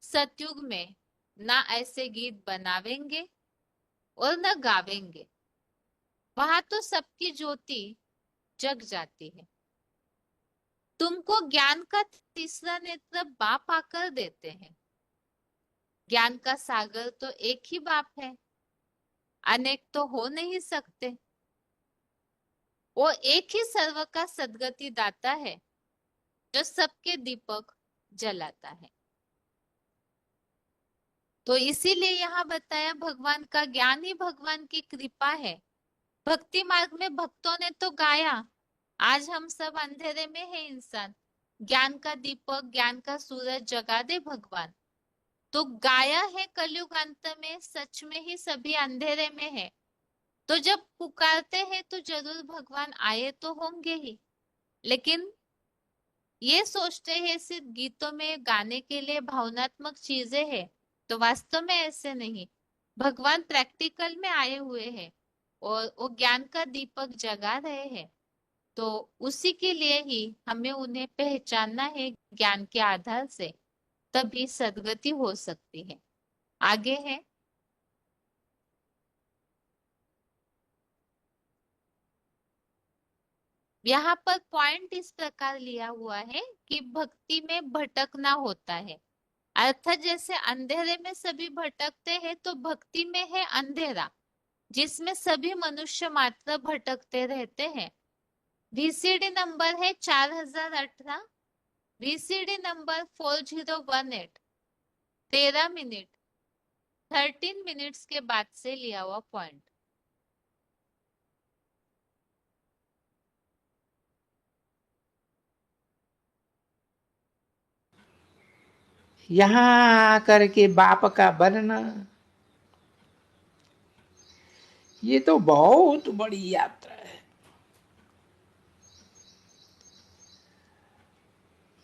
सतयुग में ना ऐसे गीत बनावेंगे और न गावेंगे। वहां तो सबकी ज्योति जग जाती है। तुमको ज्ञान का तीसरा नेत्र बाप आकर देते हैं। ज्ञान का सागर तो एक ही बाप है, अनेक तो हो नहीं सकते। वो एक ही सर्व का सद्गति दाता है, जो सबके दीपक जलाता है। तो इसीलिए यहाँ बताया भगवान का ज्ञान ही भगवान की कृपा है। भक्ति मार्ग में भक्तों ने तो गाया, आज हम सब अंधेरे में है इंसान, ज्ञान का दीपक ज्ञान का सूरज जगा दे भगवान। तो गाया है कलयुग अंत में, सच में ही सभी अंधेरे में है। तो जब पुकारते हैं तो जरूर भगवान आए तो होंगे ही, लेकिन ये सोचते हैं सिर्फ गीतों में गाने के लिए भावनात्मक चीजें हैं, तो वास्तव में ऐसे नहीं। भगवान प्रैक्टिकल में आए हुए हैं और वो ज्ञान का दीपक जगा रहे हैं। तो उसी के लिए ही हमें उन्हें पहचानना है ज्ञान के आधार से, तभी सद्गति हो सकती है। आगे है, यहाँ पर पॉइंट इस प्रकार लिया हुआ है कि भक्ति में भटकना होता है। अर्थात जैसे अंधेरे में सभी भटकते हैं, तो भक्ति में है अंधेरा जिसमें सभी मनुष्य मात्र भटकते रहते हैं। वीसीडी नंबर है 4018, वीसीडी नंबर 4018, 13 मिनट 13 मिनट्स के बाद से लिया हुआ पॉइंट। यहाँ आकर के बाप का बनना, ये तो बहुत बड़ी यात्रा है।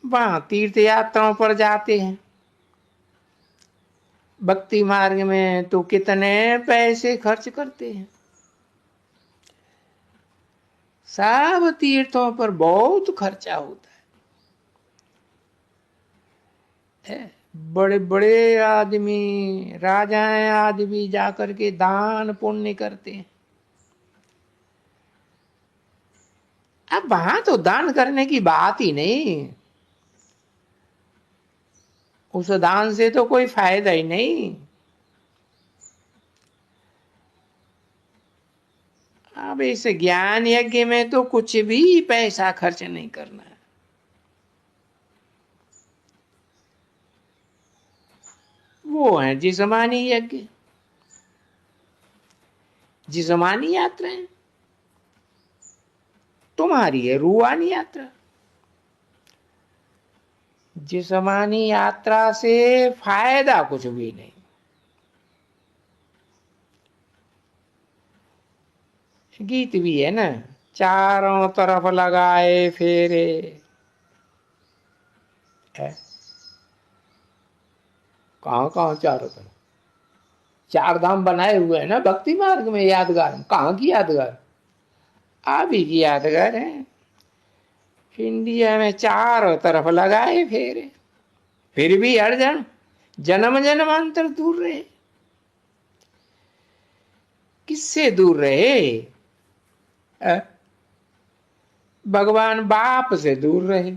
वहां तीर्थ यात्राओं पर जाते हैं, भक्ति मार्ग में तो कितने पैसे खर्च करते हैं। सब तीर्थों पर बहुत खर्चा होता है। बड़े बड़े आदमी, राजाएं आदि भी जाकर के दान पुण्य करते हैं। अब वहां तो दान करने की बात ही नहीं, उस दान से तो कोई फायदा ही नहीं। अब इस ज्ञान यज्ञ में तो कुछ भी पैसा खर्च नहीं करना है। वो है जिस्मानी यज्ञ, जिस्मानी यात्राएं। तुम्हारी है रूहानी यात्रा। जिस्मानी यात्रा से फायदा कुछ भी नहीं। गीत भी है ना, चारों तरफ लगाए फेरे है। कहाँ कहाँ चारों तरफ? चार धाम बनाए हुए हैं ना भक्ति मार्ग में, यादगार। कहाँ की यादगार? आप ही की यादगार है। इंडिया में चारों तरफ लगाए फेरे, फिर भी हर जन्म जन्मांतर दूर रहे। किससे दूर रहे? भगवान बाप से दूर रहे।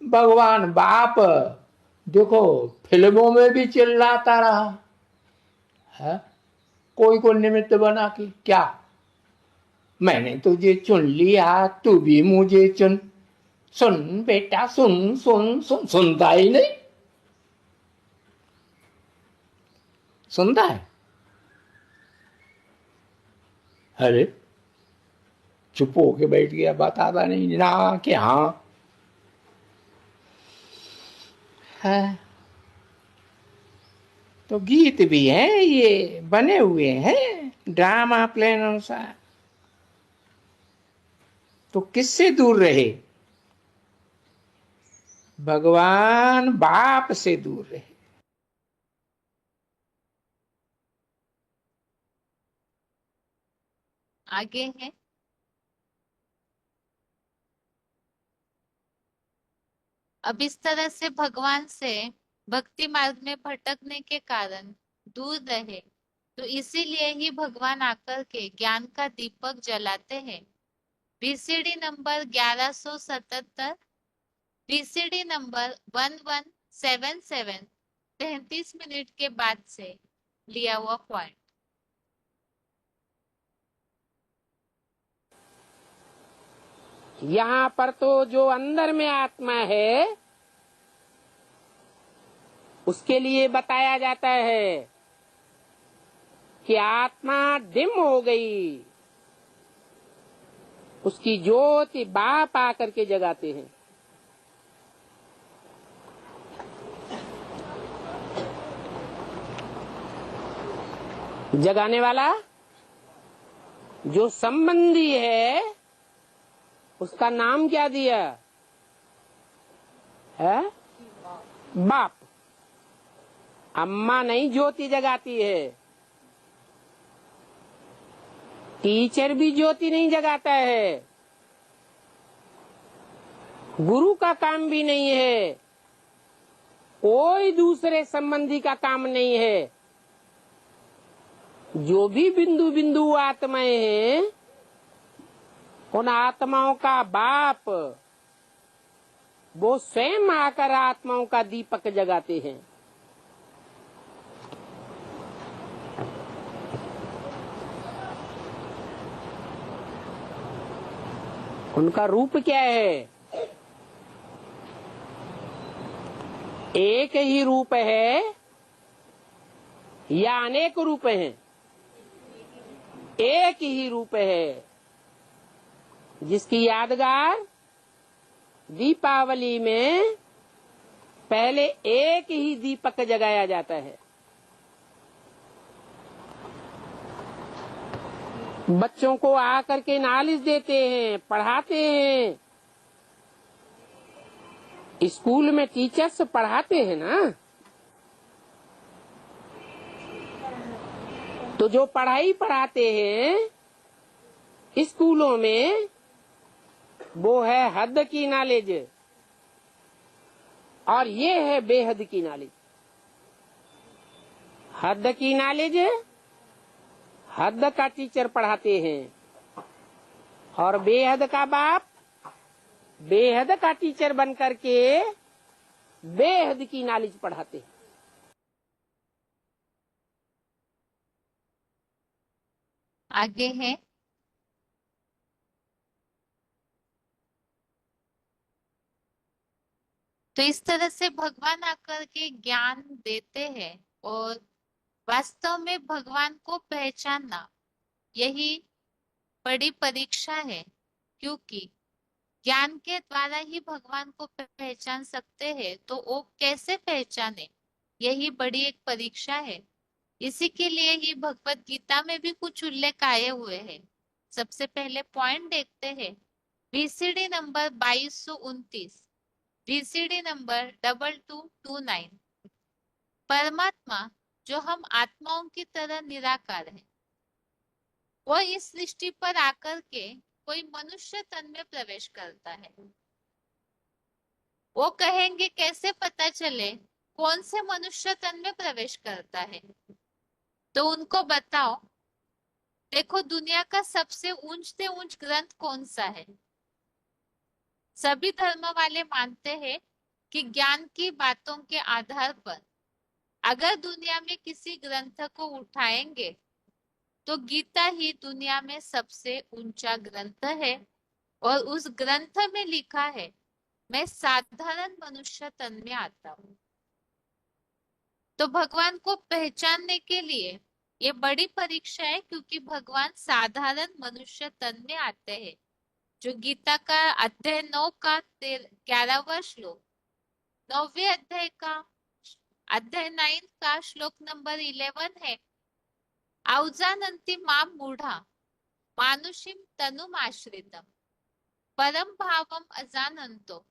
भगवान बाप देखो फिल्मों में भी चिल्लाता रहा है, कोई को निमित्त बना के, क्या मैंने तुझे चुन लिया, तू भी मुझे चुन। सुन बेटा सुन सुन सुन, सुनता ही नहीं। सुनता है? अरे चुप होके बैठ गया, बताता नहीं ना कि हाँ है। तो गीत भी है, ये बने हुए हैं ड्रामा प्लान अनुसार। तो किससे दूर रहे? भगवान बाप से दूर रहे। आगे है, अब इस तरह से भगवान से भक्ति मार्ग में भटकने के कारण दूर रहे, तो इसीलिए ही भगवान आकर के ज्ञान का दीपक जलाते हैं। VCD number 1177, VCD number 1177, 33 minute के बाद से लिया हुआ पॉइंट। यहाँ पर तो जो अंदर में आत्मा है उसके लिए बताया जाता है कि आत्मा डिम हो गई, उसकी ज्योति बाप आकर के जगाते हैं। जगाने वाला जो संबंधी है उसका नाम क्या दिया है? बाप। अम्मा नहीं ज्योति जगाती है, टीचर भी ज्योति नहीं जगाता है, गुरु का काम भी नहीं है, कोई दूसरे संबंधी का काम नहीं है। जो भी बिंदु बिंदु आत्माएं हैं उन आत्माओं का बाप वो स्वयं आकर आत्माओं का दीपक जगाते हैं। उनका रूप क्या है? एक ही रूप है या अनेक रूप हैं? एक ही रूप है, जिसकी यादगार दीपावली में पहले एक ही दीपक जगाया जाता है। बच्चों को आकर के नॉलेज देते हैं, पढ़ाते हैं। स्कूल में टीचर्स पढ़ाते हैं ना, तो जो पढ़ाई पढ़ाते हैं स्कूलों में वो है हद की नॉलेज और ये है बेहद की नॉलेज। हद की नॉलेज हद का टीचर पढ़ाते हैं और बेहद का बाप बेहद का टीचर बन करके बेहद की नॉलेज पढ़ाते हैं। आगे है तो इस तरह से भगवान आकर के ज्ञान देते हैं और वास्तव में भगवान को पहचानना यही बड़ी परीक्षा है, क्योंकि ज्ञान के द्वारा ही भगवान को पहचान सकते हैं, तो वो कैसे पहचाने, यही बड़ी एक परीक्षा है। इसी के लिए ही भगवत गीता में भी कुछ उल्लेख आए हुए हैं। सबसे पहले पॉइंट देखते हैं, VCD नंबर 2229, VCD नंबर 2229। परमात्मा जो हम आत्माओं की तरह निराकार है, वो इस सृष्टि पर आकर के कोई मनुष्य तन में प्रवेश करता है। वो कहेंगे कैसे पता चले कौन से मनुष्य तन में प्रवेश करता है? तो उनको बताओ, देखो दुनिया का सबसे ऊंच से ऊंच ग्रंथ कौन सा है? सभी धर्म वाले मानते हैं कि ज्ञान की बातों के आधार पर अगर दुनिया में किसी ग्रंथ को उठाएंगे तो गीता ही दुनिया में सबसे ऊंचा ग्रंथ है। और उस ग्रंथ में लिखा है, मैं साधारण मनुष्य तन में आता हूँ। तो भगवान को पहचानने के लिए ये बड़ी परीक्षा है, क्योंकि भगवान साधारण मनुष्य तन में आते हैं। जो गीता का अध्याय 9 का 11वां श्लोक, 9वें अध्याय का अध्याय 9 का श्लोक नंबर 11 है, अवजानन्ति मां मूढ़ा मानुषीम तनुम आश्रितम परम भावम अजानन्तो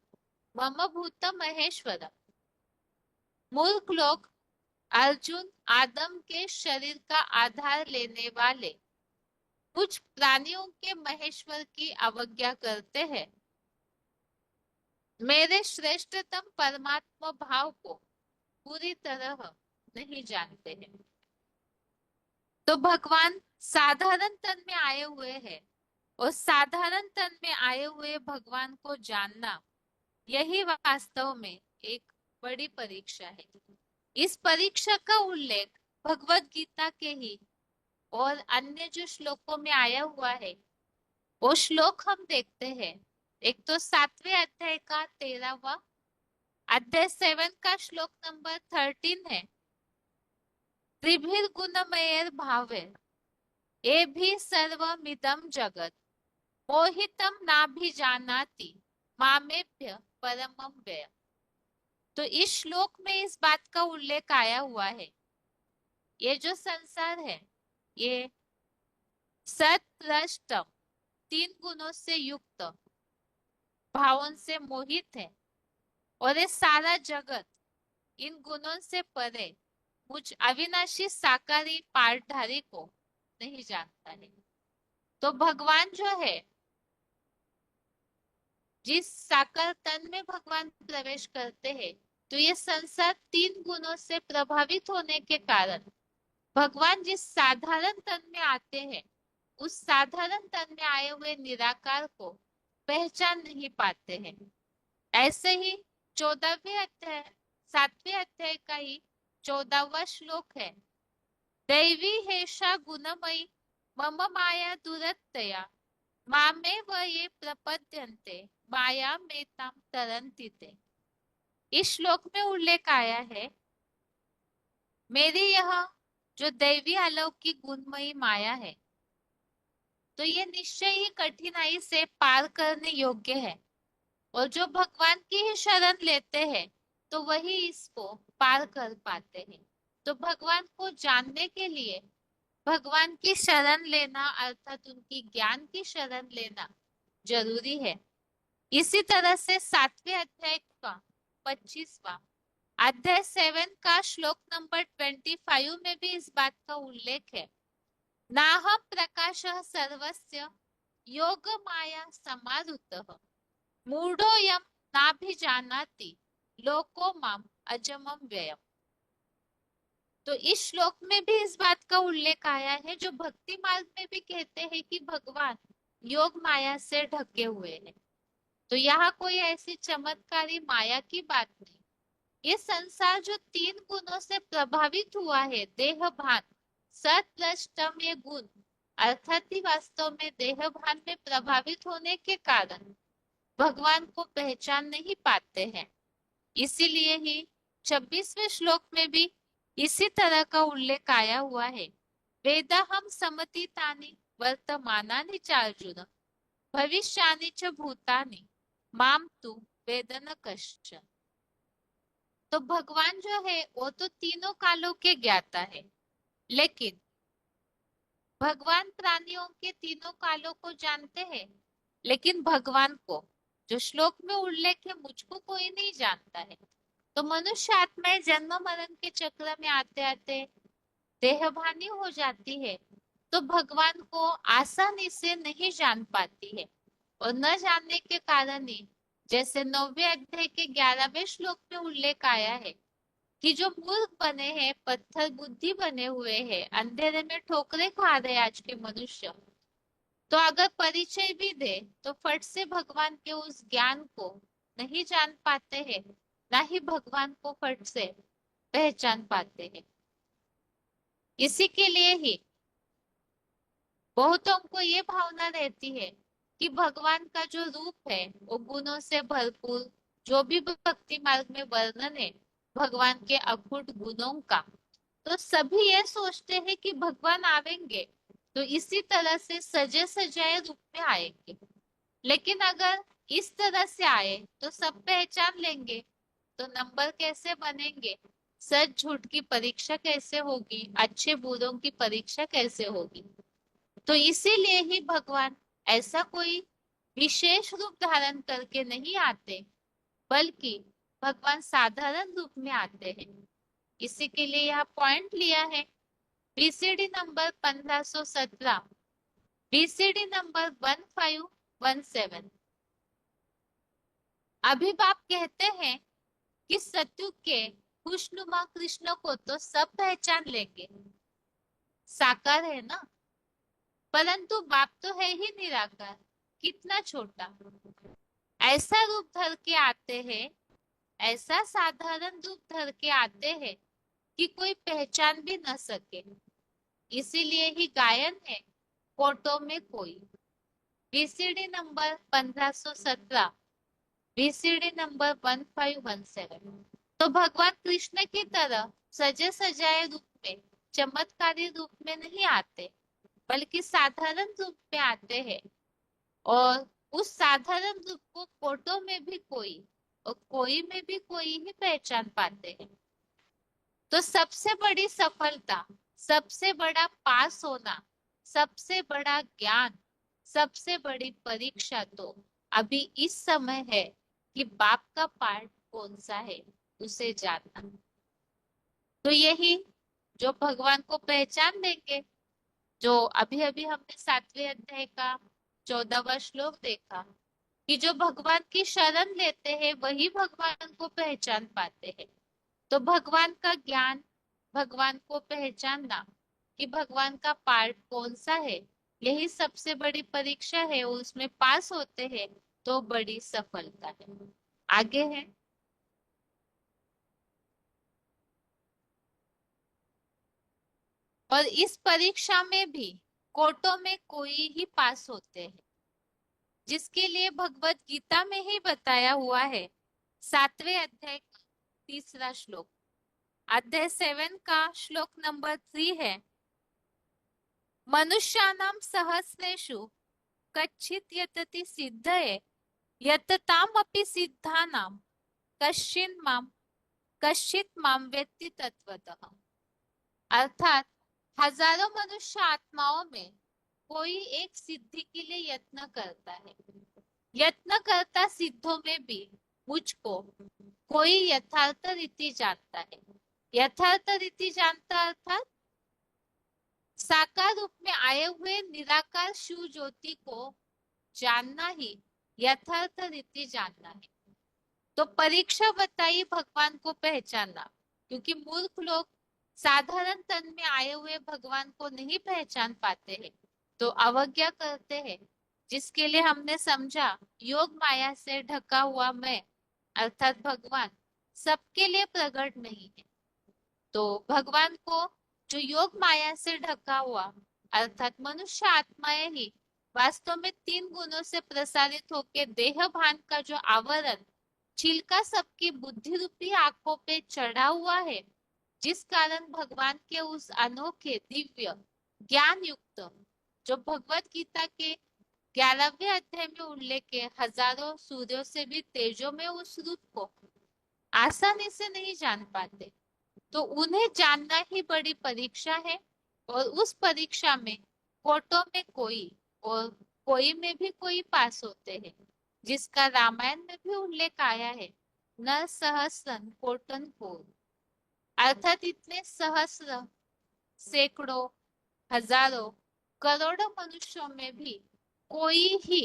मम भूत महेश्वरम। मूर्ख लोग अर्जुन आदम के शरीर का आधार लेने वाले कुछ प्राणियों के महेश्वर की अवज्ञा करते हैं। मेरे श्रेष्ठतम परमात्मा भाव को पूरी तरह नहीं जानते हैं। तो भगवान साधारण तन में आए हुए हैं, और साधारण तन में आए हुए भगवान को जानना, यही वास्तव में एक बड़ी परीक्षा है। इस परीक्षा का उल्लेख भगवत गीता के ही और अन्य जो श्लोकों में आया हुआ है, वो श्लोक हम देखते हैं। एक तो 7वें अध्याय का 13वां अध्याय 7 का श्लोक नंबर 13 है। त्रिभिर गुणमयेर भावे ये भी सर्वमिदं जगत मोहितम नाभिजानाति मामेभ्य परमं व्यय। तो इस श्लोक में इस बात का उल्लेख आया हुआ है, ये जो संसार है ये सत रजत 3 गुणों से युक्त भावों से मोहित है, और ये सारा जगत इन गुणों से परे मुझ अविनाशी साकारी पाठधारी को नहीं जानता है। तो भगवान जो है, जिस साकार तन में भगवान प्रवेश करते हैं, तो ये संसार 3 गुणों से प्रभावित होने के कारण भगवान जिस साधारण तन में आते हैं, उस साधारण तन में आए हुए निराकार को पहचान नहीं पाते हैं। ऐसे ही 14वें अध्याय 7वें अध्याय का ही 14वां श्लोक है। दैवी हेषा गुणमयी मम माया दुरत्यया मामे व ये प्रपद्यन्ते माया में ताम तरन्ति ते। इस श्लोक में उल्लेख आया है, मेरी यह जो दैवी अलौकिक गुणमयी माया है, तो ये निश्चय ही कठिनाई से पार करने योग्य है, और जो भगवान की ही शरण लेते हैं तो वही इसको पार कर पाते हैं। तो भगवान को जानने के लिए भगवान की शरण लेना, अर्थात उनकी ज्ञान की शरण लेना जरूरी है। इसी तरह से 7वें अध्याय का 25वां अध्याय 7 का श्लोक नंबर 25 में भी इस बात का उल्लेख है। नाहं प्रकाशः सर्वस्य योग माया समावृतः मूढ़ोऽयं नाभिजानाति लोको माम अजमं व्ययम्। तो इस श्लोक में भी इस बात का उल्लेख आया है, जो भक्ति मार्ग में भी कहते हैं कि भगवान योग माया से ढके हुए हैं। तो यहाँ कोई ऐसी चमत्कारी माया की बात नहीं। ये संसार जो 3 गुणों से प्रभावित हुआ है, देह भान सत रज तम ये गुण, अर्थात ही वास्तव में देह भान में प्रभावित होने के कारण भगवान को पहचान नहीं पाते हैं। इसीलिए ही 26वें श्लोक में भी इसी तरह का उल्लेख आया हुआ है। वेदा हम समतीतानि वर्तमानानि च अर्जुन भविष्यानि च भूतानि माम तु वेद न कश्चन। तो भगवान जो है वो तो तीनों कालों के ज्ञाता है, लेकिन भगवान प्राणियों के तीनों कालों को जानते हैं, लेकिन भगवान को, जो श्लोक में उल्लेख है, मुझको कोई नहीं जानता है। तो मनुष्य आत्माएं जन्म मरण के चक्र में आते आते देहभानी हो जाती है, तो भगवान को आसानी से नहीं जान पाती है, और न जानने के कारण ही, जैसे 9वें अध्याय के 11वें श्लोक में उल्लेख आया है कि जो मूर्ख बने हैं, पत्थर बुद्धि बने हुए हैं, अंधेरे में ठोकरे खा रहे आज के मनुष्य, तो अगर परिचय भी दे तो फट से भगवान के उस ज्ञान को नहीं जान पाते हैं, ना ही भगवान को फट से पहचान पाते हैं। इसी के लिए ही बहुतों को ये भावना रहती है कि भगवान का जो रूप है वो गुणों से भरपूर, जो भी भक्ति मार्ग में वर्णन है भगवान के अखुट गुणों का, तो सभी ये सोचते हैं कि भगवान आवेंगे तो इसी तरह से सजे सजाए रूप में आएंगे। लेकिन अगर इस तरह से आए तो सब पहचान लेंगे, तो नंबर कैसे बनेंगे, सच झूठ की परीक्षा कैसे होगी, अच्छे बुरों की परीक्षा कैसे होगी। तो इसीलिए ही भगवान ऐसा कोई विशेष रूप धारण करके नहीं आते, बल्कि भगवान साधारण रूप में आते हैं। इसी के लिए यह पॉइंट लिया है बीसीडी नंबर 1517, बीसीडी नंबर 1517। अभी बाप कहते हैं कि सत्युग के खुशनुमा कृष्ण को तो सब पहचान लेंगे, साकार है ना। परंतु बाप तो है ही निराकार, कितना छोटा। ऐसा रूप धर के आते हैं, ऐसा साधारण रूप धर के आते हैं कि कोई पहचान भी न सके। इसीलिए ही गायन है फोटो में कोई। BCD number 1517, BCD number 1517। तो भगवान कृष्ण की तरह सजे सजाए रूप में, चमत्कारी रूप में नहीं आते, बल्कि साधारण रूप में आते हैं। और उस साधारण रूप को फोटो में भी कोई और कोई में भी कोई ही पहचान पाते हैं। तो सबसे बड़ी सफलता, सबसे बड़ा पास होना, सबसे बड़ा ज्ञान, सबसे बड़ी परीक्षा तो अभी इस समय है कि बाप का पार्ट कौन सा है उसे जानना। तो यही जो भगवान को पहचान देंगे, जो अभी अभी हमने 7वें अध्याय का 14वां श्लोक देखा, कि जो भगवान की शरण लेते हैं वही भगवान को पहचान पाते हैं। तो भगवान का ज्ञान, भगवान को पहचानना कि भगवान का पार्ट कौन सा है, यही सबसे बड़ी परीक्षा है। उसमें पास होते हैं तो बड़ी सफलता है। आगे है, और इस परीक्षा में भी कोटों में कोई ही पास होते हैं, जिसके लिए भगवत गीता में ही बताया हुआ है। 7वें अध्याय का 3रा श्लोक, अध्याय 7 का श्लोक नंबर 3 है, मनुष्याणाम सहस्रेषु कच्चित् यतति सिद्धये यततामपि सिद्धानां कश्चित् माम वेत्ति तत्वतः। अर्थात हजारों मनुष्य आत्माओं में कोई एक सिद्धि के लिए यत्न करता है। यत्न करता सिद्धों में भी मुझको कोई यथार्थ रीति जानता है। यथार्थ रीति जानता अर्थात साकार रूप में आए हुए निराकार शिव ज्योति को जानना ही यथार्थ रीति जानना है। तो परीक्षा बताइए भगवान को पहचानना, क्योंकि मूर्ख लोग साधारण तन में आए हुए भगवान को नहीं पहचान पाते हैं, तो अवज्ञा करते हैं। जिसके लिए हमने समझा योग माया से ढका हुआ मैं अर्थात भगवान सबके लिए प्रकट नहीं है। तो भगवान को जो योग माया से ढका हुआ अर्थात मनुष्य आत्माएं ही वास्तव में 3 गुणों से प्रसारित होकर देह भान का जो आवरण छिलका सबकी बुद्धि रूपी आंखों पे चढ़ा हुआ है, जिस कारण भगवान के उस अनोखे दिव्य ज्ञान युक्त, जो भगवत गीता के 11वें अध्याय में उल्लेख है, हजारों सूर्यों से भी तेजों में उस रूप को आसानी से नहीं जान पाते। तो उन्हें जानना ही बड़ी परीक्षा है। और उस परीक्षा में कोटों में कोई और कोई में भी कोई पास होते हैं, जिसका रामायण में भी उल्लेख आया है, न सहस्रन कोटन कोर। अर्थात इतने सहस्र, सैकड़ों, हजारों, करोड़ों मनुष्यों में भी कोई ही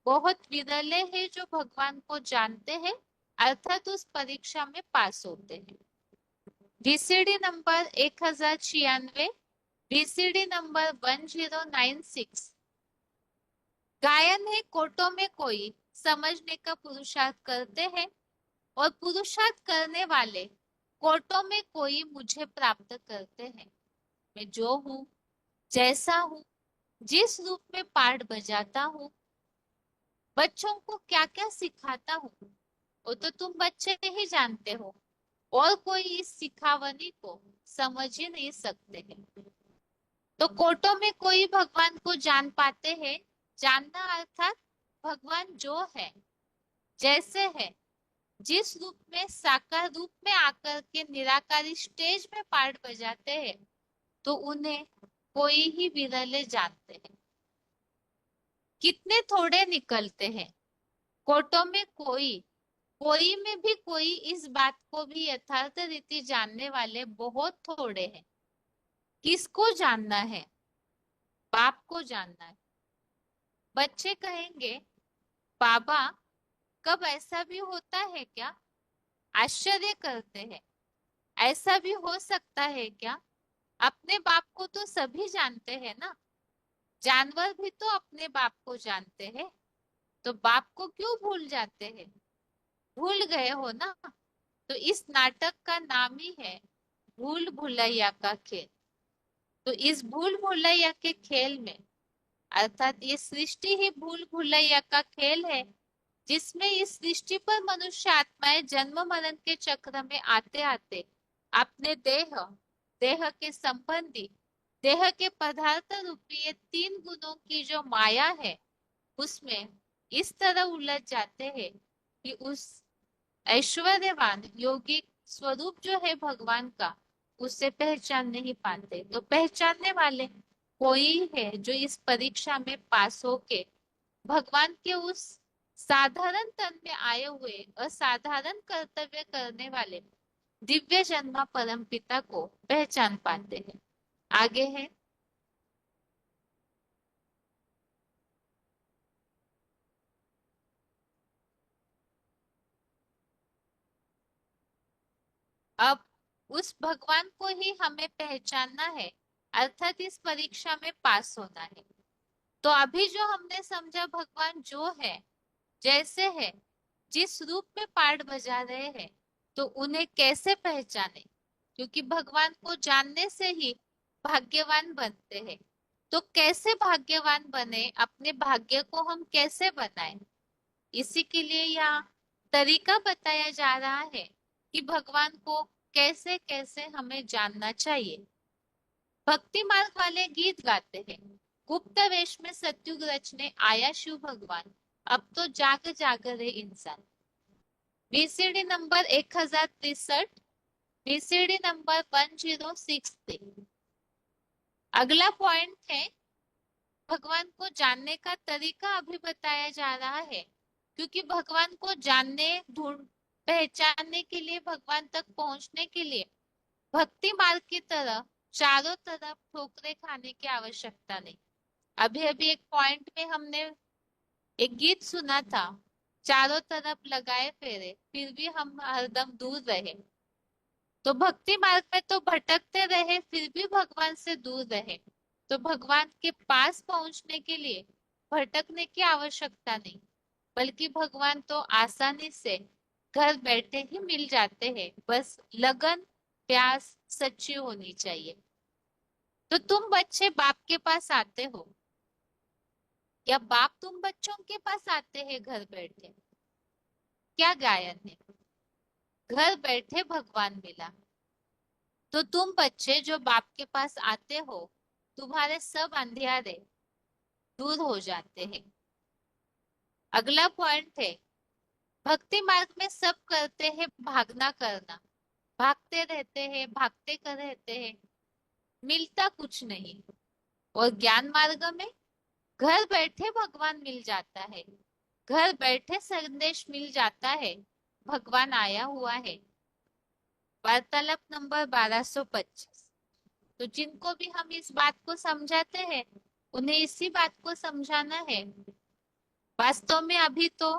बहुत विरले है जो भगवान को जानते हैं अर्थात उस परीक्षा में पास होते हैं। BCD number 1096, BCD number 1096। गायन है कोटों में कोई समझने का पुरुषार्थ करते हैं, और पुरुषार्थ करने वाले कोटों में कोई मुझे प्राप्त करते हैं। मैं जो हूँ, जैसा हूँ, जिस रूप में पाठ बजाता हूँ, बच्चों को क्या क्या सिखाता हूँ, वो तो तुम बच्चे ही जानते हो, और कोई इस सिखावनी को समझ ही नहीं सकते हैं। तो कोटों में कोई भगवान को जान पाते हैं। जानना अर्थात भगवान जो है, जैसे है, जिस रूप में साकार रूप में आकर के निराकारी स्टेज में पार्ट बजाते हैं, तो उन्हें कोई ही विरले जानते हैं। कितने थोड़े निकलते हैं। कोटों में कोई में भी कोई इस बात को भी यथार्थ रीति जानने वाले बहुत थोड़े हैं। किसको जानना है? बाप को जानना है। बच्चे कहेंगे, बाबा कब ऐसा भी होता है क्या? आश्चर्य करते हैं। ऐसा भी हो सकता है क्या? अपने बाप को तो सभी जानते हैं ना, जानवर भी तो अपने बाप को जानते हैं, तो बाप को क्यों भूल जाते हैं? भूल गए हो ना? तो इस नाटक का नाम ही है भूल भुलैया का खेल। तो इस भूल भुलैया के खेल में, अर्थात ये सृष्टि ही भूल भुलैया का खेल है, जिसमें इस सृष्टि पर मनुष्य आत्माएं जन्म मरण के चक्र में आते आते अपने देह, देह के संबंधी, देह के पदार्थ रूपी ये तीन गुणों की जो माया है उसमें इस तरह उलझ जाते हैं कि उस ऐश्वर्यवान योगिक स्वरूप जो है भगवान का, उसे पहचान नहीं पाते। तो पहचानने वाले कोई है जो इस परीक्षा में पास होके भगवान के उस साधारण तन में आए हुए असाधारण कर्तव्य करने वाले दिव्य जन्मा परम पिता को पहचान पाते हैं। आगे है, अब उस भगवान को ही हमें पहचानना है, अर्थात इस परीक्षा में पास होना है। तो अभी जो हमने समझा भगवान जो है, जैसे है, जिस रूप में पाठ बजा रहे हैं, तो उन्हें कैसे पहचाने? क्योंकि भगवान को जानने से ही भाग्यवान बनते हैं। तो कैसे भाग्यवान बने, अपने भाग्य को हम कैसे बनाएं? इसी के लिए यहाँ तरीका बताया जा रहा है कि भगवान को कैसे कैसे हमें जानना चाहिए। भक्ति मार्ग वाले गीत गाते हैं, गुप्त वेश में सत्युग रचने आया शिव भगवान, अब तो जाग जाग रहे इंसान। BCD number 1063, BCD number 1063। अगला पॉइंट है, भगवान को जानने का तरीका अभी बताया जा रहा है, क्योंकि भगवान को जानने, ढूंढ, पहचानने के लिए, भगवान तक पहुंचने के लिए भक्ति मार्ग की तरह चारों तरफ ठोकरे खाने की आवश्यकता नहीं। अभी अभी एक पॉइंट में हमने एक गीत सुना था, चारों तरफ लगाए फेरे फिर भी हम हरदम दूर रहे। तो भक्ति मार्ग में तो भटकते रहे फिर भी भगवान से दूर रहे। तो भगवान के पास पहुंचने के लिए भटकने की आवश्यकता नहीं, बल्कि भगवान तो आसानी से घर बैठे ही मिल जाते हैं, बस लगन प्यास सच्ची होनी चाहिए। तो तुम बच्चे बाप के पास आते हो, या बाप तुम बच्चों के पास आते हैं घर बैठे? क्या गायन है, घर बैठे भगवान मिला। तो तुम बच्चे जो बाप के पास आते हो, तुम्हारे सब अंधियारे दूर हो जाते हैं। अगला पॉइंट है, भक्ति मार्ग में सब करते हैं भागना करना, भागते रहते हैं, भागते कर रहते हैं, मिलता कुछ नहीं। और ज्ञान मार्ग में घर बैठे भगवान मिल जाता है, घर बैठे संदेश मिल जाता है, भगवान आया हुआ है। वार्तालाप नंबर 1225। तो जिनको भी हम इस बात को समझाते हैं, उन्हें इसी बात को समझाना है। वास्तव में अभी तो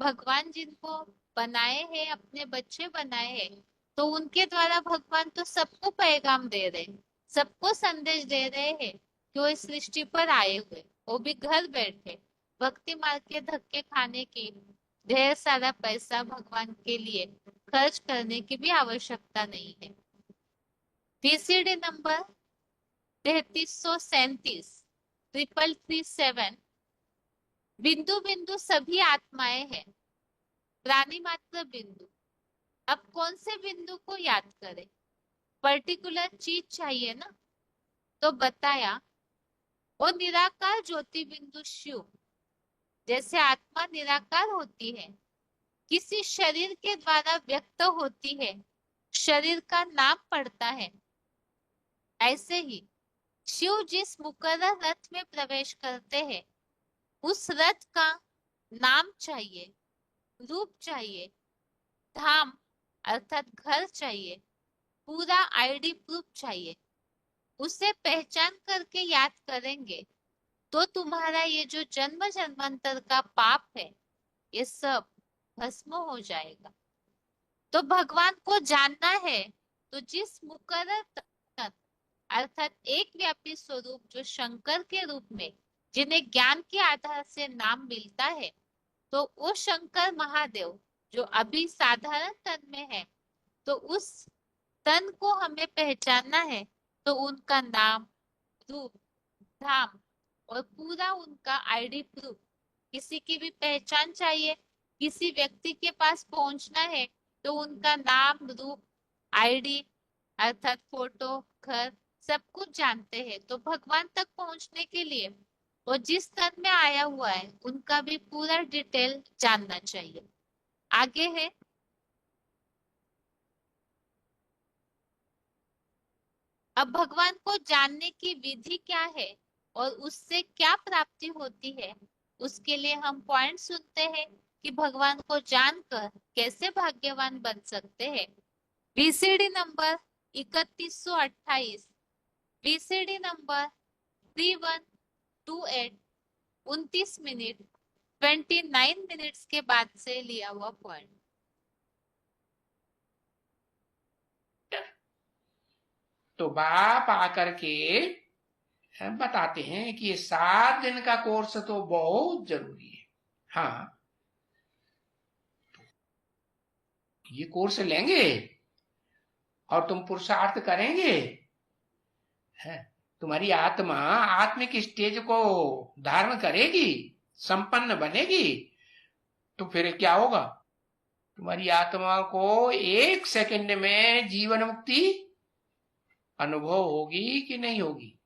भगवान जिनको बनाए हैं, अपने बच्चे बनाए हैं, तो उनके द्वारा भगवान तो सबको पैगाम दे रहे हैं, सबको संदेश दे रहे हैं कि वो इस सृष्टि पर आए हुए, वो भी घर बैठे। भक्ति मार्ग के धक्के खाने की, ढेर सारा पैसा भगवान के लिए खर्च करने की भी आवश्यकता नहीं है। VCD number 3337, 3337। बिंदु बिंदु सभी आत्माएं हैं, प्राणी मात्र बिंदु। अब कौन से बिंदु को याद करें? पर्टिकुलर चीज चाहिए ना, तो बताया वो निराकार ज्योति बिंदु शिव। जैसे आत्मा निराकार होती है, किसी शरीर के द्वारा व्यक्त होती है, शरीर का नाम पड़ता है, ऐसे ही शिव जिस मुकर्रर रथ में प्रवेश करते हैं, उस रथ का नाम चाहिए, रूप चाहिए, धाम अर्थात घर चाहिए, पूरा आईडी प्रूफ चाहिए। उसे पहचान करके याद करेंगे तो तुम्हारा ये जो जन्म जन्मांतर का पाप है, ये सब भस्म हो जाएगा। तो भगवान को जानना है तो जिस मुकर्रर तत्व अर्थात एक व्यापी स्वरूप जो शंकर के रूप में जिन्हें ज्ञान के आधार से नाम मिलता है, तो वो शंकर महादेव जो अभी साधारण तन में है, तो उस तन को हमें पहचानना है। तो उनका नाम, रूप, धाम और पूरा उनका आईडी प्रूफ, किसी की भी पहचान चाहिए, किसी व्यक्ति के पास पहुंचना है, तो उनका नाम, रूप, आईडी अर्थात फोटो, घर, सब कुछ जानते हैं। तो भगवान तक पहुंचने के लिए वो जिस तन में आया हुआ है उनका भी पूरा डिटेल जानना चाहिए। आगे है, अब भगवान को जानने की विधि क्या है और उससे क्या प्राप्ति होती है, उसके लिए हम पॉइंट सुनते हैं कि भगवान को जानकर कैसे भाग्यवान बन सकते हैं। BCD number 3128, BCD number 3128, 29 minute 29 minutes के बाद से लिया हुआ पॉइंट। तो बाप आकर के बताते हैं कि ये 7 दिन का कोर्स तो बहुत जरूरी है। हाँ, ये कोर्स लेंगे और तुम पुरुषार्थ करेंगे, है, तुम्हारी आत्मा आत्मिक स्टेज को धारण करेगी, संपन्न बनेगी, तो फिर क्या होगा? तुम्हारी आत्मा को 1 सेकंड में जीवन मुक्ति अनुभव होगी कि नहीं होगी?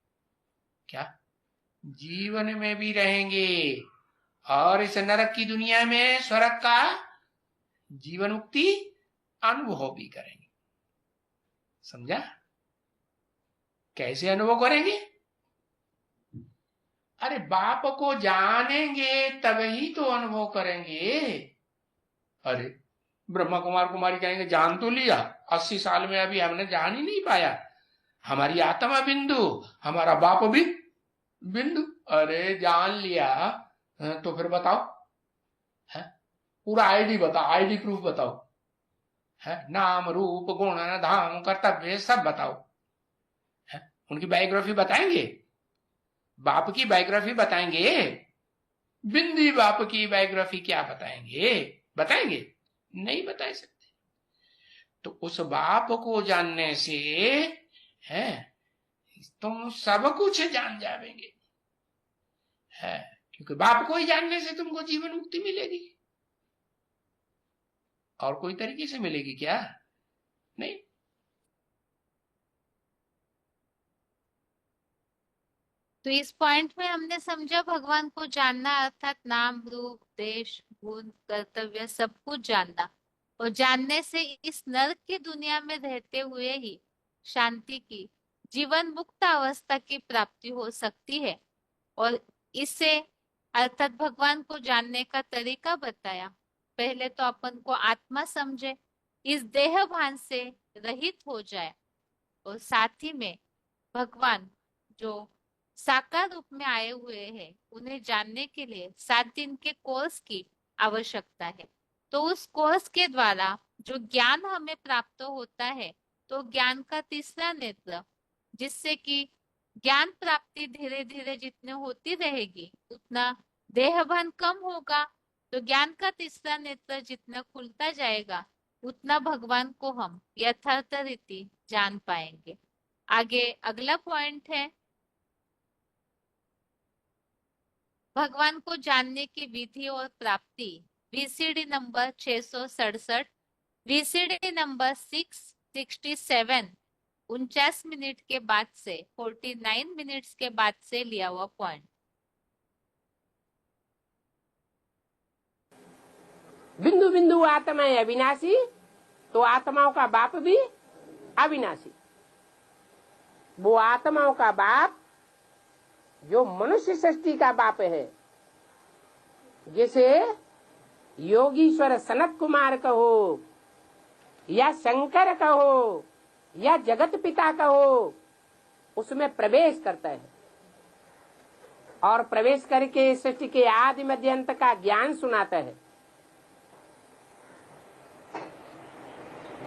क्या जीवन में भी रहेंगे और इस नरक की दुनिया में स्वर्ग का जीवन मुक्ति अनुभव भी करेंगे। समझा? कैसे अनुभव करेंगे? अरे बाप को जानेंगे तभी तो अनुभव करेंगे। अरे ब्रह्मा कुमार कुमारी कहेंगे जान तो लिया, 80 साल में अभी हमने जान ही नहीं पाया, हमारी आत्मा बिंदु, हमारा बाप भी बिंदु। अरे जान लिया तो फिर बताओ, है, पूरा आईडी बताओ, आईडी प्रूफ बताओ, है, नाम रूप गुण धाम कर्तव्य सब बताओ, है, उनकी बायोग्राफी बताएंगे, बाप की बायोग्राफी बताएंगे, बिंदी बाप की बायोग्राफी क्या बताएंगे? बताएंगे? नहीं बता सकते। तो उस बाप को जानने से है तुम सब कुछ जान जाओगे, है, क्योंकि बाप को ही जानने से तुमको जीवन मुक्ति मिलेगी। और कोई तरीके से मिलेगी क्या? नहीं। तो इस पॉइंट में हमने समझा भगवान को जानना अर्थात नाम, रूप, देश, गुण, कर्तव्य सब कुछ जानना, और जानने से इस नरक की दुनिया में रहते हुए ही शांति की, जीवन मुक्त अवस्था की प्राप्ति हो सकती है। और इससे अर्थात भगवान को जानने का तरीका बताया। पहले तो अपन को आत्मा समझे, इस देह भान से रहित हो जाए, और साथ ही में भगवान जो साकार रूप में आए हुए हैं उन्हें जानने के लिए 7 दिन के कोर्स की आवश्यकता है। तो उस कोर्स के द्वारा जो ज्ञान हमें प्राप्त होता है, तो ज्ञान का तीसरा नेत्र, जिससे कि ज्ञान प्राप्ति धीरे धीरे जितने होती रहेगी उतना देहभान कम होगा। तो ज्ञान का तीसरा नेत्र जितना खुलता जाएगा उतना भगवान को हम यथार्थ रीति जान पाएंगे। आगे अगला पॉइंट है, भगवान को जानने की विधि और प्राप्ति। VCD number 667, VCD number 667, 49 minute के बाद से 49 मिनट्स के बाद से लिया हुआ पॉइंट। बिंदु बिंदु आत्मा है अविनाशी, तो आत्माओं का बाप भी अविनाशी। वो आत्माओं का बाप जो मनुष्य सृष्टि का बाप है, जैसे योगीश्वर सनत कुमार कहो या शंकर कहो या जगत पिता कहो, उसमें प्रवेश करता है और प्रवेश करके सृष्टि के आदि मध्य अंत का ज्ञान सुनाता है।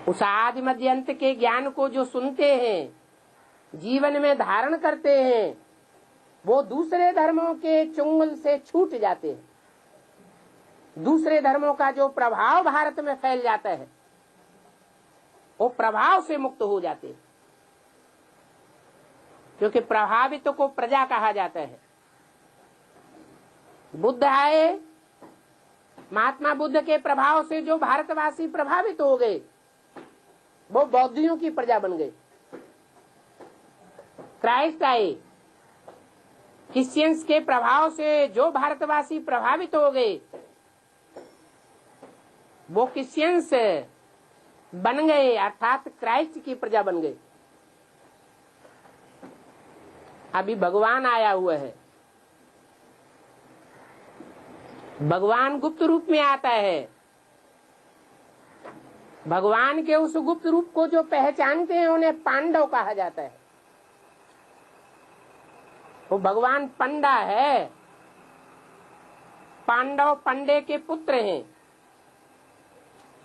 उस आदि मध्य अंत के ज्ञान को जो सुनते हैं, जीवन में धारण करते हैं, वो दूसरे धर्मों के चुंगल से छूट जाते हैं। दूसरे धर्मों का जो प्रभाव भारत में फैल जाता है, वो प्रभाव से मुक्त हो जाते हैं, क्योंकि प्रभावित को प्रजा कहा जाता है। बुद्ध आए, महात्मा बुद्ध के प्रभाव से जो भारतवासी प्रभावित हो गए, वो बौद्धियों की प्रजा बन गए। क्राइस्ट आए, क्रिश्चियंस के प्रभाव से जो भारतवासी प्रभावित हो गए, वो क्रिश्चियंस बन गए, अर्थात क्राइस्ट की प्रजा बन गए। अभी भगवान आया हुआ है। भगवान गुप्त रूप में आता है। भगवान के उस गुप्त रूप को जो पहचानते हैं, उन्हें पांडव कहा जाता है। वो भगवान पंडा है। पांडव पंडे के पुत्र हैं।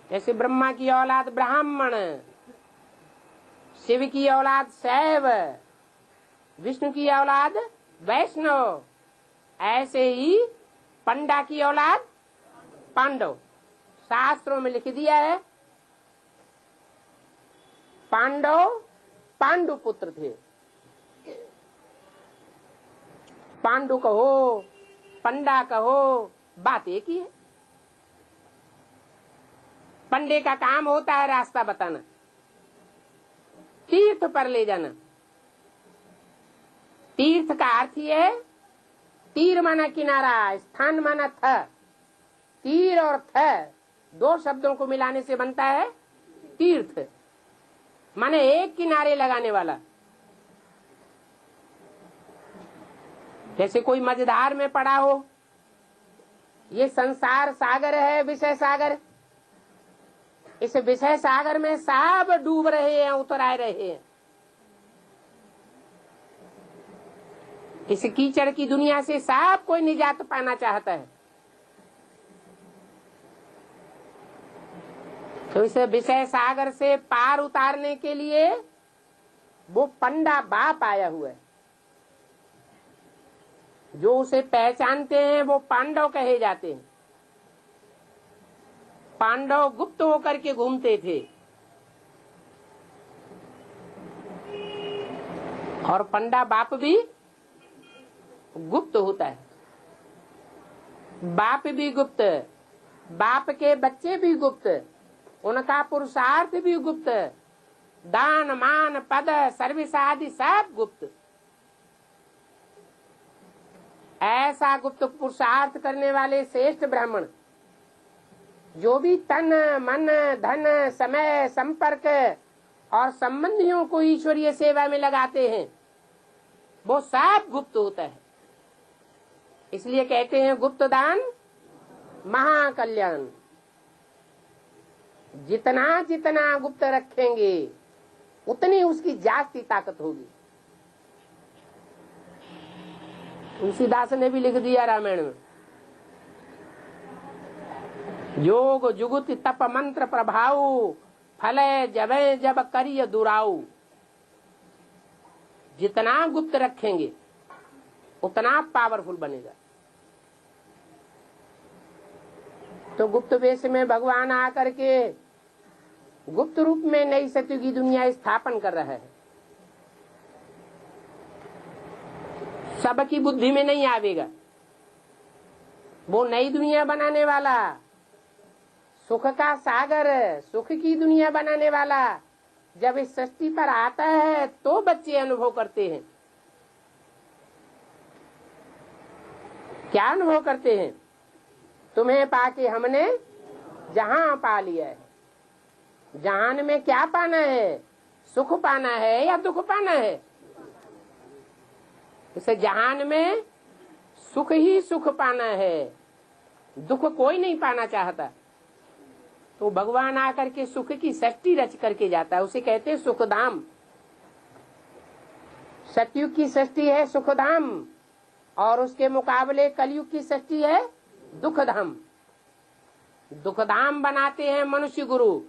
जैसे ब्रह्मा की औलाद ब्राह्मण, शिव की औलाद शैव, विष्णु की औलाद वैष्णव, ऐसे ही पंडा की औलाद पांडव। शास्त्रों में लिख दिया है, पांडव पांडु पुत्र थे। पांडु कहो, पंडा कहो, बात एक ही है। पंडे का काम होता है रास्ता बताना, तीर्थ पर ले जाना। तीर्थ का अर्थ ही है, तीर माना किनारा, स्थान माना थ। तीर और थ दो शब्दों को मिलाने से बनता है तीर्थ, माने एक किनारे लगाने वाला। जैसे कोई मझधार में पड़ा हो, ये संसार सागर है, विषय सागर। इस विषय सागर में सब डूब रहे हैं, उतर आ रहे हैं। इस कीचड़ की दुनिया से सब कोई निजात पाना चाहता है। तो इस विषय सागर से पार उतारने के लिए वो पंडा बाप आया हुआ है। जो उसे पहचानते हैं वो पांडव कहे जाते हैं। पांडव गुप्त होकर के घूमते थे, और पंडा बाप भी गुप्त होता है। बाप भी गुप्त, बाप के बच्चे भी गुप्त, उनका पुरुषार्थ भी गुप्त, दान मान पद सर्विस आदि सब गुप्त। ऐसा गुप्त पुरुषार्थ करने वाले श्रेष्ठ ब्राह्मण, जो भी तन मन धन समय संपर्क और संबंधियों को ईश्वरीय सेवा में लगाते हैं, वो सब गुप्त होता है। इसलिए कहते हैं गुप्त दान महाकल्याण। जितना जितना गुप्त रखेंगे, उतनी उसकी जास्ती ताकत होगी। तुलसीदास ने भी लिख दिया रामायण में, योग जुगुत तप मंत्र प्रभाव, फले जबे जब करिय दुराऊ। जितना गुप्त रखेंगे उतना पावरफुल बनेगा। तो गुप्त वेश में भगवान आकर के गुप्त रूप में नई सत्य की दुनिया स्थापन कर रहा है। सबकी बुद्धि में नहीं आवेगा। वो नई दुनिया बनाने वाला, सुख का सागर, सुख की दुनिया बनाने वाला जब इस सृष्टि पर आता है तो बच्चे अनुभव करते हैं। क्या अनुभव करते हैं? तुम्हें पाके हमने जहां पा लिया है। जहान में क्या पाना है? सुख पाना है या दुख पाना है? इसे जहान में सुख ही सुख पाना है, दुख कोई नहीं पाना चाहता। तो भगवान आकर के सुख की सृष्टि रच करके जाता है, उसे कहते हैं सुखधाम। सतयुग की सृष्टि है सुखधाम, और उसके मुकाबले कलयुग की सृष्टि है दुखधाम। दुखधाम बनाते हैं मनुष्य गुरु,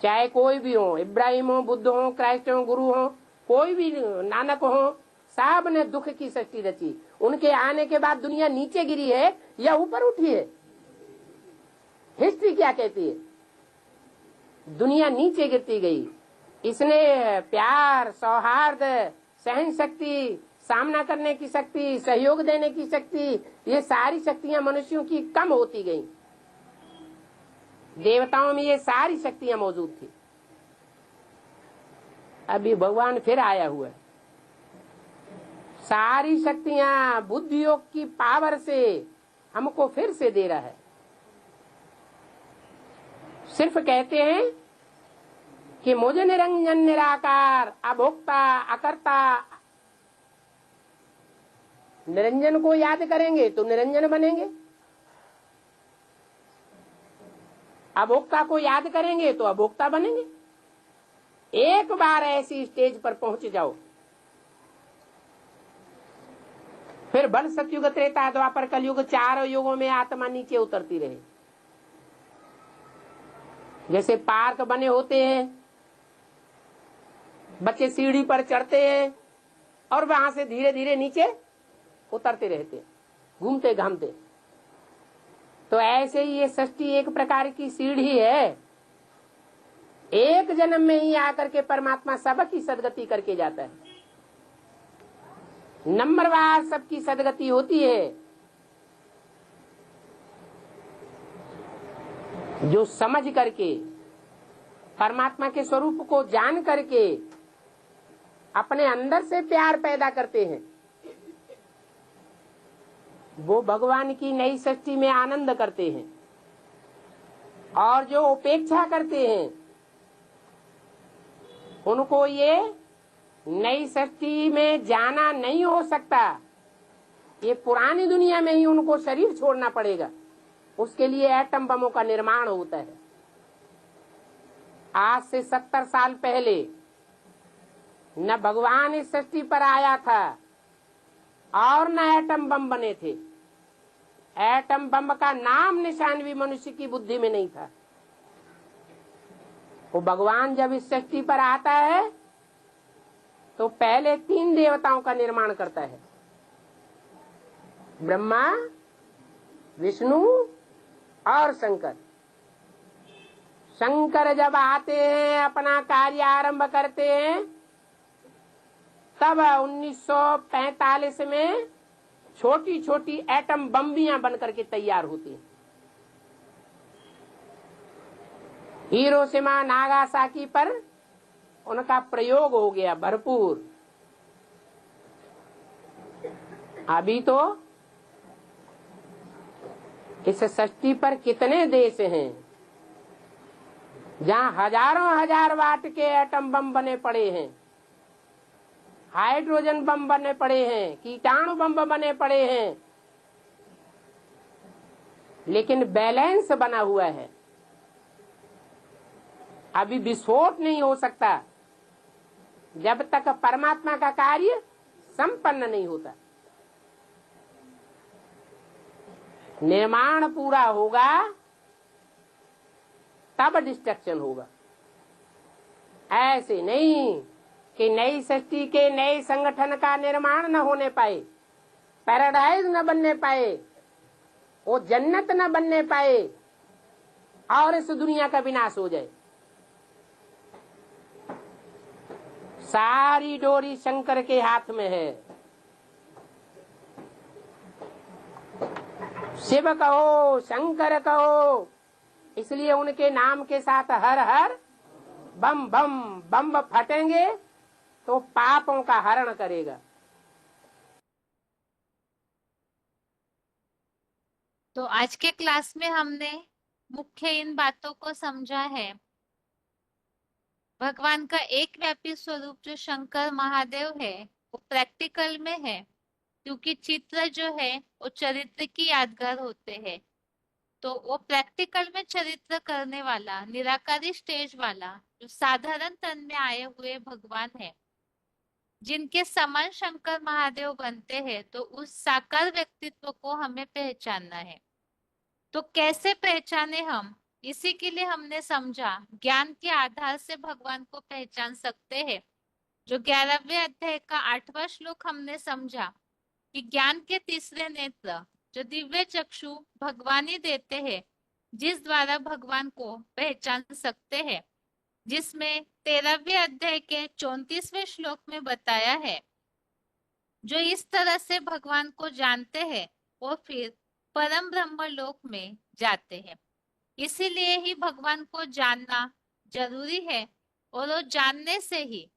चाहे कोई भी हो, इब्राहिम हो, बुद्ध हो, क्राइस्ट हो, गुरु हो, कोई भी, नानक हो, सब ने दुख की सृष्टि रची। उनके आने के बाद दुनिया नीचे गिरी है या ऊपर उठी है? हिस्ट्री क्या कहती है? दुनिया नीचे गिरती गई। इसने प्यार, सौहार्द, सहन शक्ति, सामना करने की शक्ति, सहयोग देने की शक्ति, ये सारी शक्तियां मनुष्यों की कम होती गई। देवताओं में ये सारी शक्तियां मौजूद थी। अभी भगवान फिर आया हुआ है। सारी शक्तियां बुद्धि योग की पावर से हमको फिर से दे रहा है। सिर्फ कहते हैं कि मुझे निरंजन निराकार अभोक्ता अकर्ता, निरंजन को याद करेंगे तो निरंजन बनेंगे, अभोक्ता को याद करेंगे तो अभोक्ता बनेंगे। एक बार ऐसी स्टेज पर पहुंच जाओ, फिर बल सतयुग त्रेता द्वापर कलयुग, चारों युगों में आत्मा नीचे उतरती रहे। जैसे पार्क बने होते हैं, बच्चे सीढ़ी पर चढ़ते हैं और वहां से धीरे धीरे नीचे उतरते रहते, घूमते घामते। तो ऐसे ही ये सृष्टि एक प्रकार की सीढ़ी है। एक जन्म में ही आकर के परमात्मा सबकी सदगति करके जाता है। नंबरवार सबकी सदगति होती है। जो समझ करके, परमात्मा के स्वरूप को जान करके अपने अंदर से प्यार पैदा करते हैं, वो भगवान की नई सृष्टि में आनंद करते हैं। और जो उपेक्षा करते हैं, उनको ये नई सृष्टि में जाना नहीं हो सकता। ये पुरानी दुनिया में ही उनको शरीर छोड़ना पड़ेगा। उसके लिए एटम बमों का निर्माण होता है। आज से 70 साल पहले न भगवान इस सृष्टि पर आया था और न एटम बम बने थे। एटम बम का नाम निशान भी मनुष्य की बुद्धि में नहीं था। वो भगवान जब इस सृष्टि पर आता है तो पहले 3 देवताओं का निर्माण करता है, ब्रह्मा, विष्णु और शंकर। शंकर जब आते हैं, अपना कार्य आरंभ करते हैं, तब 1945 में छोटी छोटी एटम बम्बियां बनकर के तैयार होती हैं। हिरोशिमा नागासाकी पर उनका प्रयोग हो गया भरपूर। अभी तो इस सृष्टि पर कितने देश हैं जहां हजारों हजार वाट के एटम बम बने पड़े हैं, हाइड्रोजन बम बने पड़े हैं, कीटाणु बम बने पड़े हैं, लेकिन बैलेंस बना हुआ है। अभी विस्फोट नहीं हो सकता जब तक परमात्मा का कार्य संपन्न नहीं होता। निर्माण पूरा होगा तब डिस्ट्रक्शन होगा। ऐसे नहीं कि नई सृष्टि के नए संगठन का निर्माण न होने पाए, पैराडाइज न बनने पाए, वो जन्नत न बनने पाए और इस दुनिया का विनाश हो जाए। सारी डोरी शंकर के हाथ में है। शिव कहो, शंकर कहो, इसलिए उनके नाम के साथ हर हर बम बम बम फटेंगे तो पापों का हरण करेगा। तो आज के क्लास में हमने मुख्य इन बातों को समझा है। भगवान का एक व्यापी स्वरूप जो शंकर महादेव है वो प्रैक्टिकल में है, क्योंकि चित्र जो है वो चरित्र की यादगार होते हैं। तो वो प्रैक्टिकल में चरित्र करने वाला निराकारी स्टेज वाला जो साधारण तन में आए हुए भगवान है, जिनके समान शंकर महादेव बनते हैं, तो उस साकार व्यक्तित्व को हमें पहचानना है। तो कैसे पहचाने हम? इसी के लिए हमने समझा ज्ञान के आधार से भगवान को पहचान सकते हैं। जो 11वें अध्याय का 8वां श्लोक हमने समझा कि ज्ञान के तीसरे नेत्र जो दिव्य चक्षु भगवान ही देते हैं, जिस द्वारा भगवान को पहचान सकते हैं, जिसमें 13वें अध्याय के 34वें श्लोक में बताया है, जो इस तरह से भगवान को जानते हैं वो फिर परम ब्रह्म लोक में जाते हैं। इसीलिए ही भगवान को जानना जरूरी है, और वो जानने से ही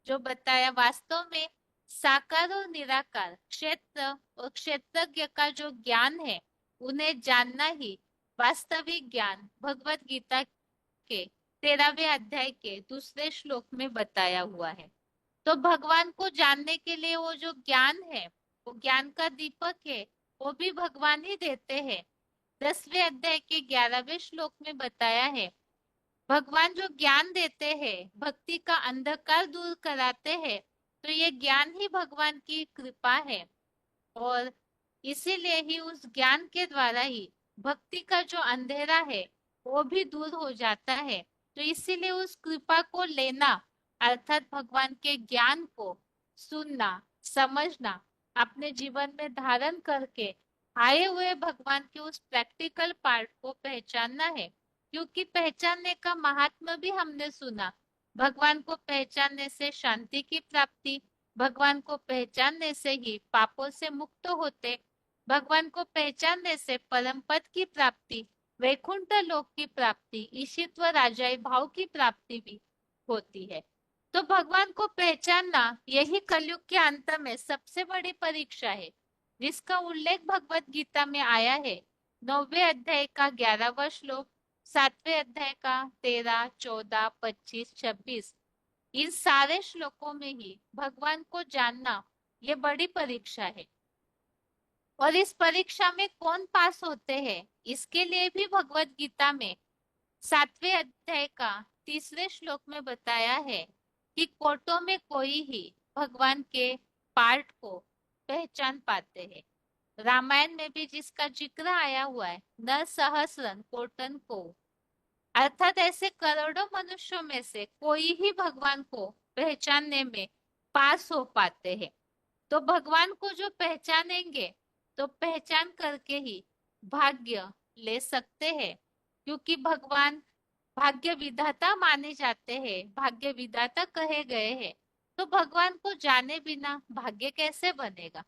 जो बताया वास्तव में साकार और निराकार क्षेत्र और क्षेत्रज्ञ का जो ज्ञान है, उन्हें जानना ही वास्तविक ज्ञान भगवत गीता के 13वें अध्याय के दूसरे श्लोक में बताया हुआ है। तो भगवान को जानने के लिए वो जो ज्ञान है, वो ज्ञान का दीपक है, वो भी भगवान ही देते हैं। 10वें अध्याय के 11वें श्लोक में बताया है, भगवान जो ज्ञान देते हैं, भक्ति का अंधकार दूर कराते हैं, तो ये ज्ञान ही भगवान की कृपा है। और इसीलिए ही उस ज्ञान के द्वारा ही भक्ति का जो अंधेरा है वो भी दूर हो जाता है। तो इसीलिए उस कृपा को लेना, अर्थात भगवान के ज्ञान को सुनना, समझना, अपने जीवन में धारण करके आए हुए भगवान के उस प्रैक्टिकल पार्ट को पहचानना है। क्योंकि पहचानने का महात्मा भी हमने सुना, भगवान को पहचानने से शांति की प्राप्ति, भगवान को पहचानने से ही पापों से मुक्त होते, भगवान को पहचानने से परम पद की प्राप्ति, वैकुंठ लोक की प्राप्ति, ईशित्व राजाई भाव की प्राप्ति भी होती है। तो भगवान को पहचानना यही कलयुग के अंत में सबसे बड़ी परीक्षा है, जिसका उल्लेख भगवत गीता में आया है। 9वें अध्याय का 11वां श्लोक, 7वें अध्याय का 13, 14, 25, 26, इन सारे श्लोकों में ही भगवान को जानना ये बड़ी परीक्षा है। और इस परीक्षा में कौन पास होते हैं, इसके लिए भी भगवत गीता में 7वें अध्याय का 3 श्लोक में बताया है कि कोटों में कोई ही भगवान के पार्ट को पहचान पाते हैं। रामायण में भी जिसका जिक्र आया हुआ है, न सहस्रन कोटन को, अर्थात ऐसे करोड़ों मनुष्यों में से कोई ही भगवान को पहचानने में पास हो पाते हैं। तो भगवान को जो पहचानेंगे तो पहचान करके ही भाग्य ले सकते हैं, क्योंकि भगवान भाग्य विधाता माने जाते हैं, भाग्य विधाता कहे गए हैं। तो भगवान को जाने बिना भाग्य कैसे बनेगा?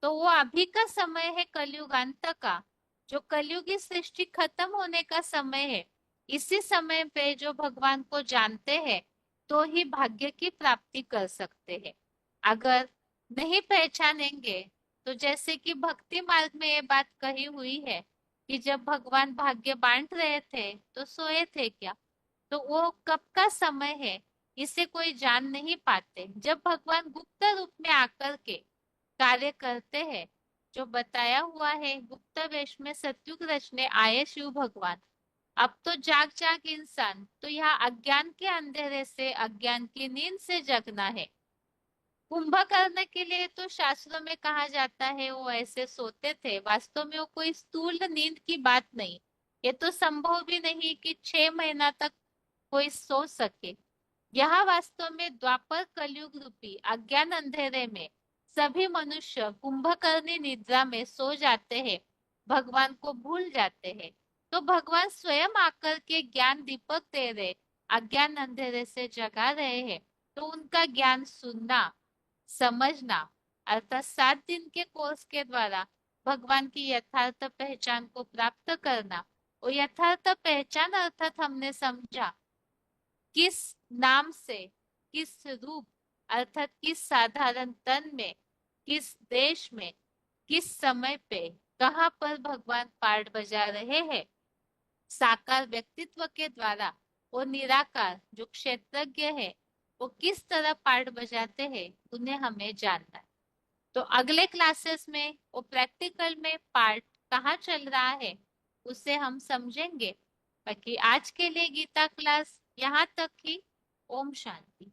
तो वो अभी का समय है कलयुग अंत का, जो कलयुगी सृष्टि खत्म होने का समय है। इसी समय पे जो भगवान को जानते हैं तो ही भाग्य की प्राप्ति कर सकते हैं। अगर नहीं पहचानेंगे तो जैसे कि भक्ति मार्ग में ये बात कही हुई है कि जब भगवान भाग्य बांट रहे थे तो सोए थे क्या? तो वो कब का समय है इसे कोई जान नहीं पाते। जब भगवान गुप्त रूप में आकर के कार्य करते हैं, जो बताया हुआ है, गुप्त वेश में सतयुग रचने आए शिव भगवान। अब तो जाग जाग इंसान, तो यहाँ अज्ञान के अंधेरे से, अज्ञान की नींद से जगना है। कुंभकर्ण के लिए तो शास्त्रों में कहा जाता है वो ऐसे सोते थे, वास्तव में वो कोई स्थूल नींद की बात नहीं। ये तो संभव भी नहीं कि 6 महीना तक कोई सो सके। यह वास्तव में द्वापर कलयुग रूपी अज्ञान अंधेरे में सभी मनुष्य कुंभकर्णी निद्रा में सो जाते हैं, भगवान को भूल जाते हैं। तो भगवान स्वयं आकर के ज्ञान दीपक दे रहे, अज्ञान अंधेरे से जगा रहे हैं। तो उनका ज्ञान सुनना, समझना, अर्थात 7 दिन के कोर्स के द्वारा भगवान की यथार्थ पहचान को प्राप्त करना। और यथार्थ पहचान अर्थात हमने समझा किस नाम से, किस रूप, अर्थात किस साधारण तन में, किस देश में, किस समय पे, कहाँ पर भगवान पाठ बजा रहे हैं। साकार व्यक्तित्व के द्वारा वो निराकार जो क्षेत्रज्ञ है वो किस तरह पाठ बजाते हैं, उन्हें हमें जानना है। तो अगले क्लासेस में वो प्रैक्टिकल में पाठ कहाँ चल रहा है उसे हम समझेंगे। बाकी आज के लिए गीता क्लास यहाँ तक ही। ओम शांति।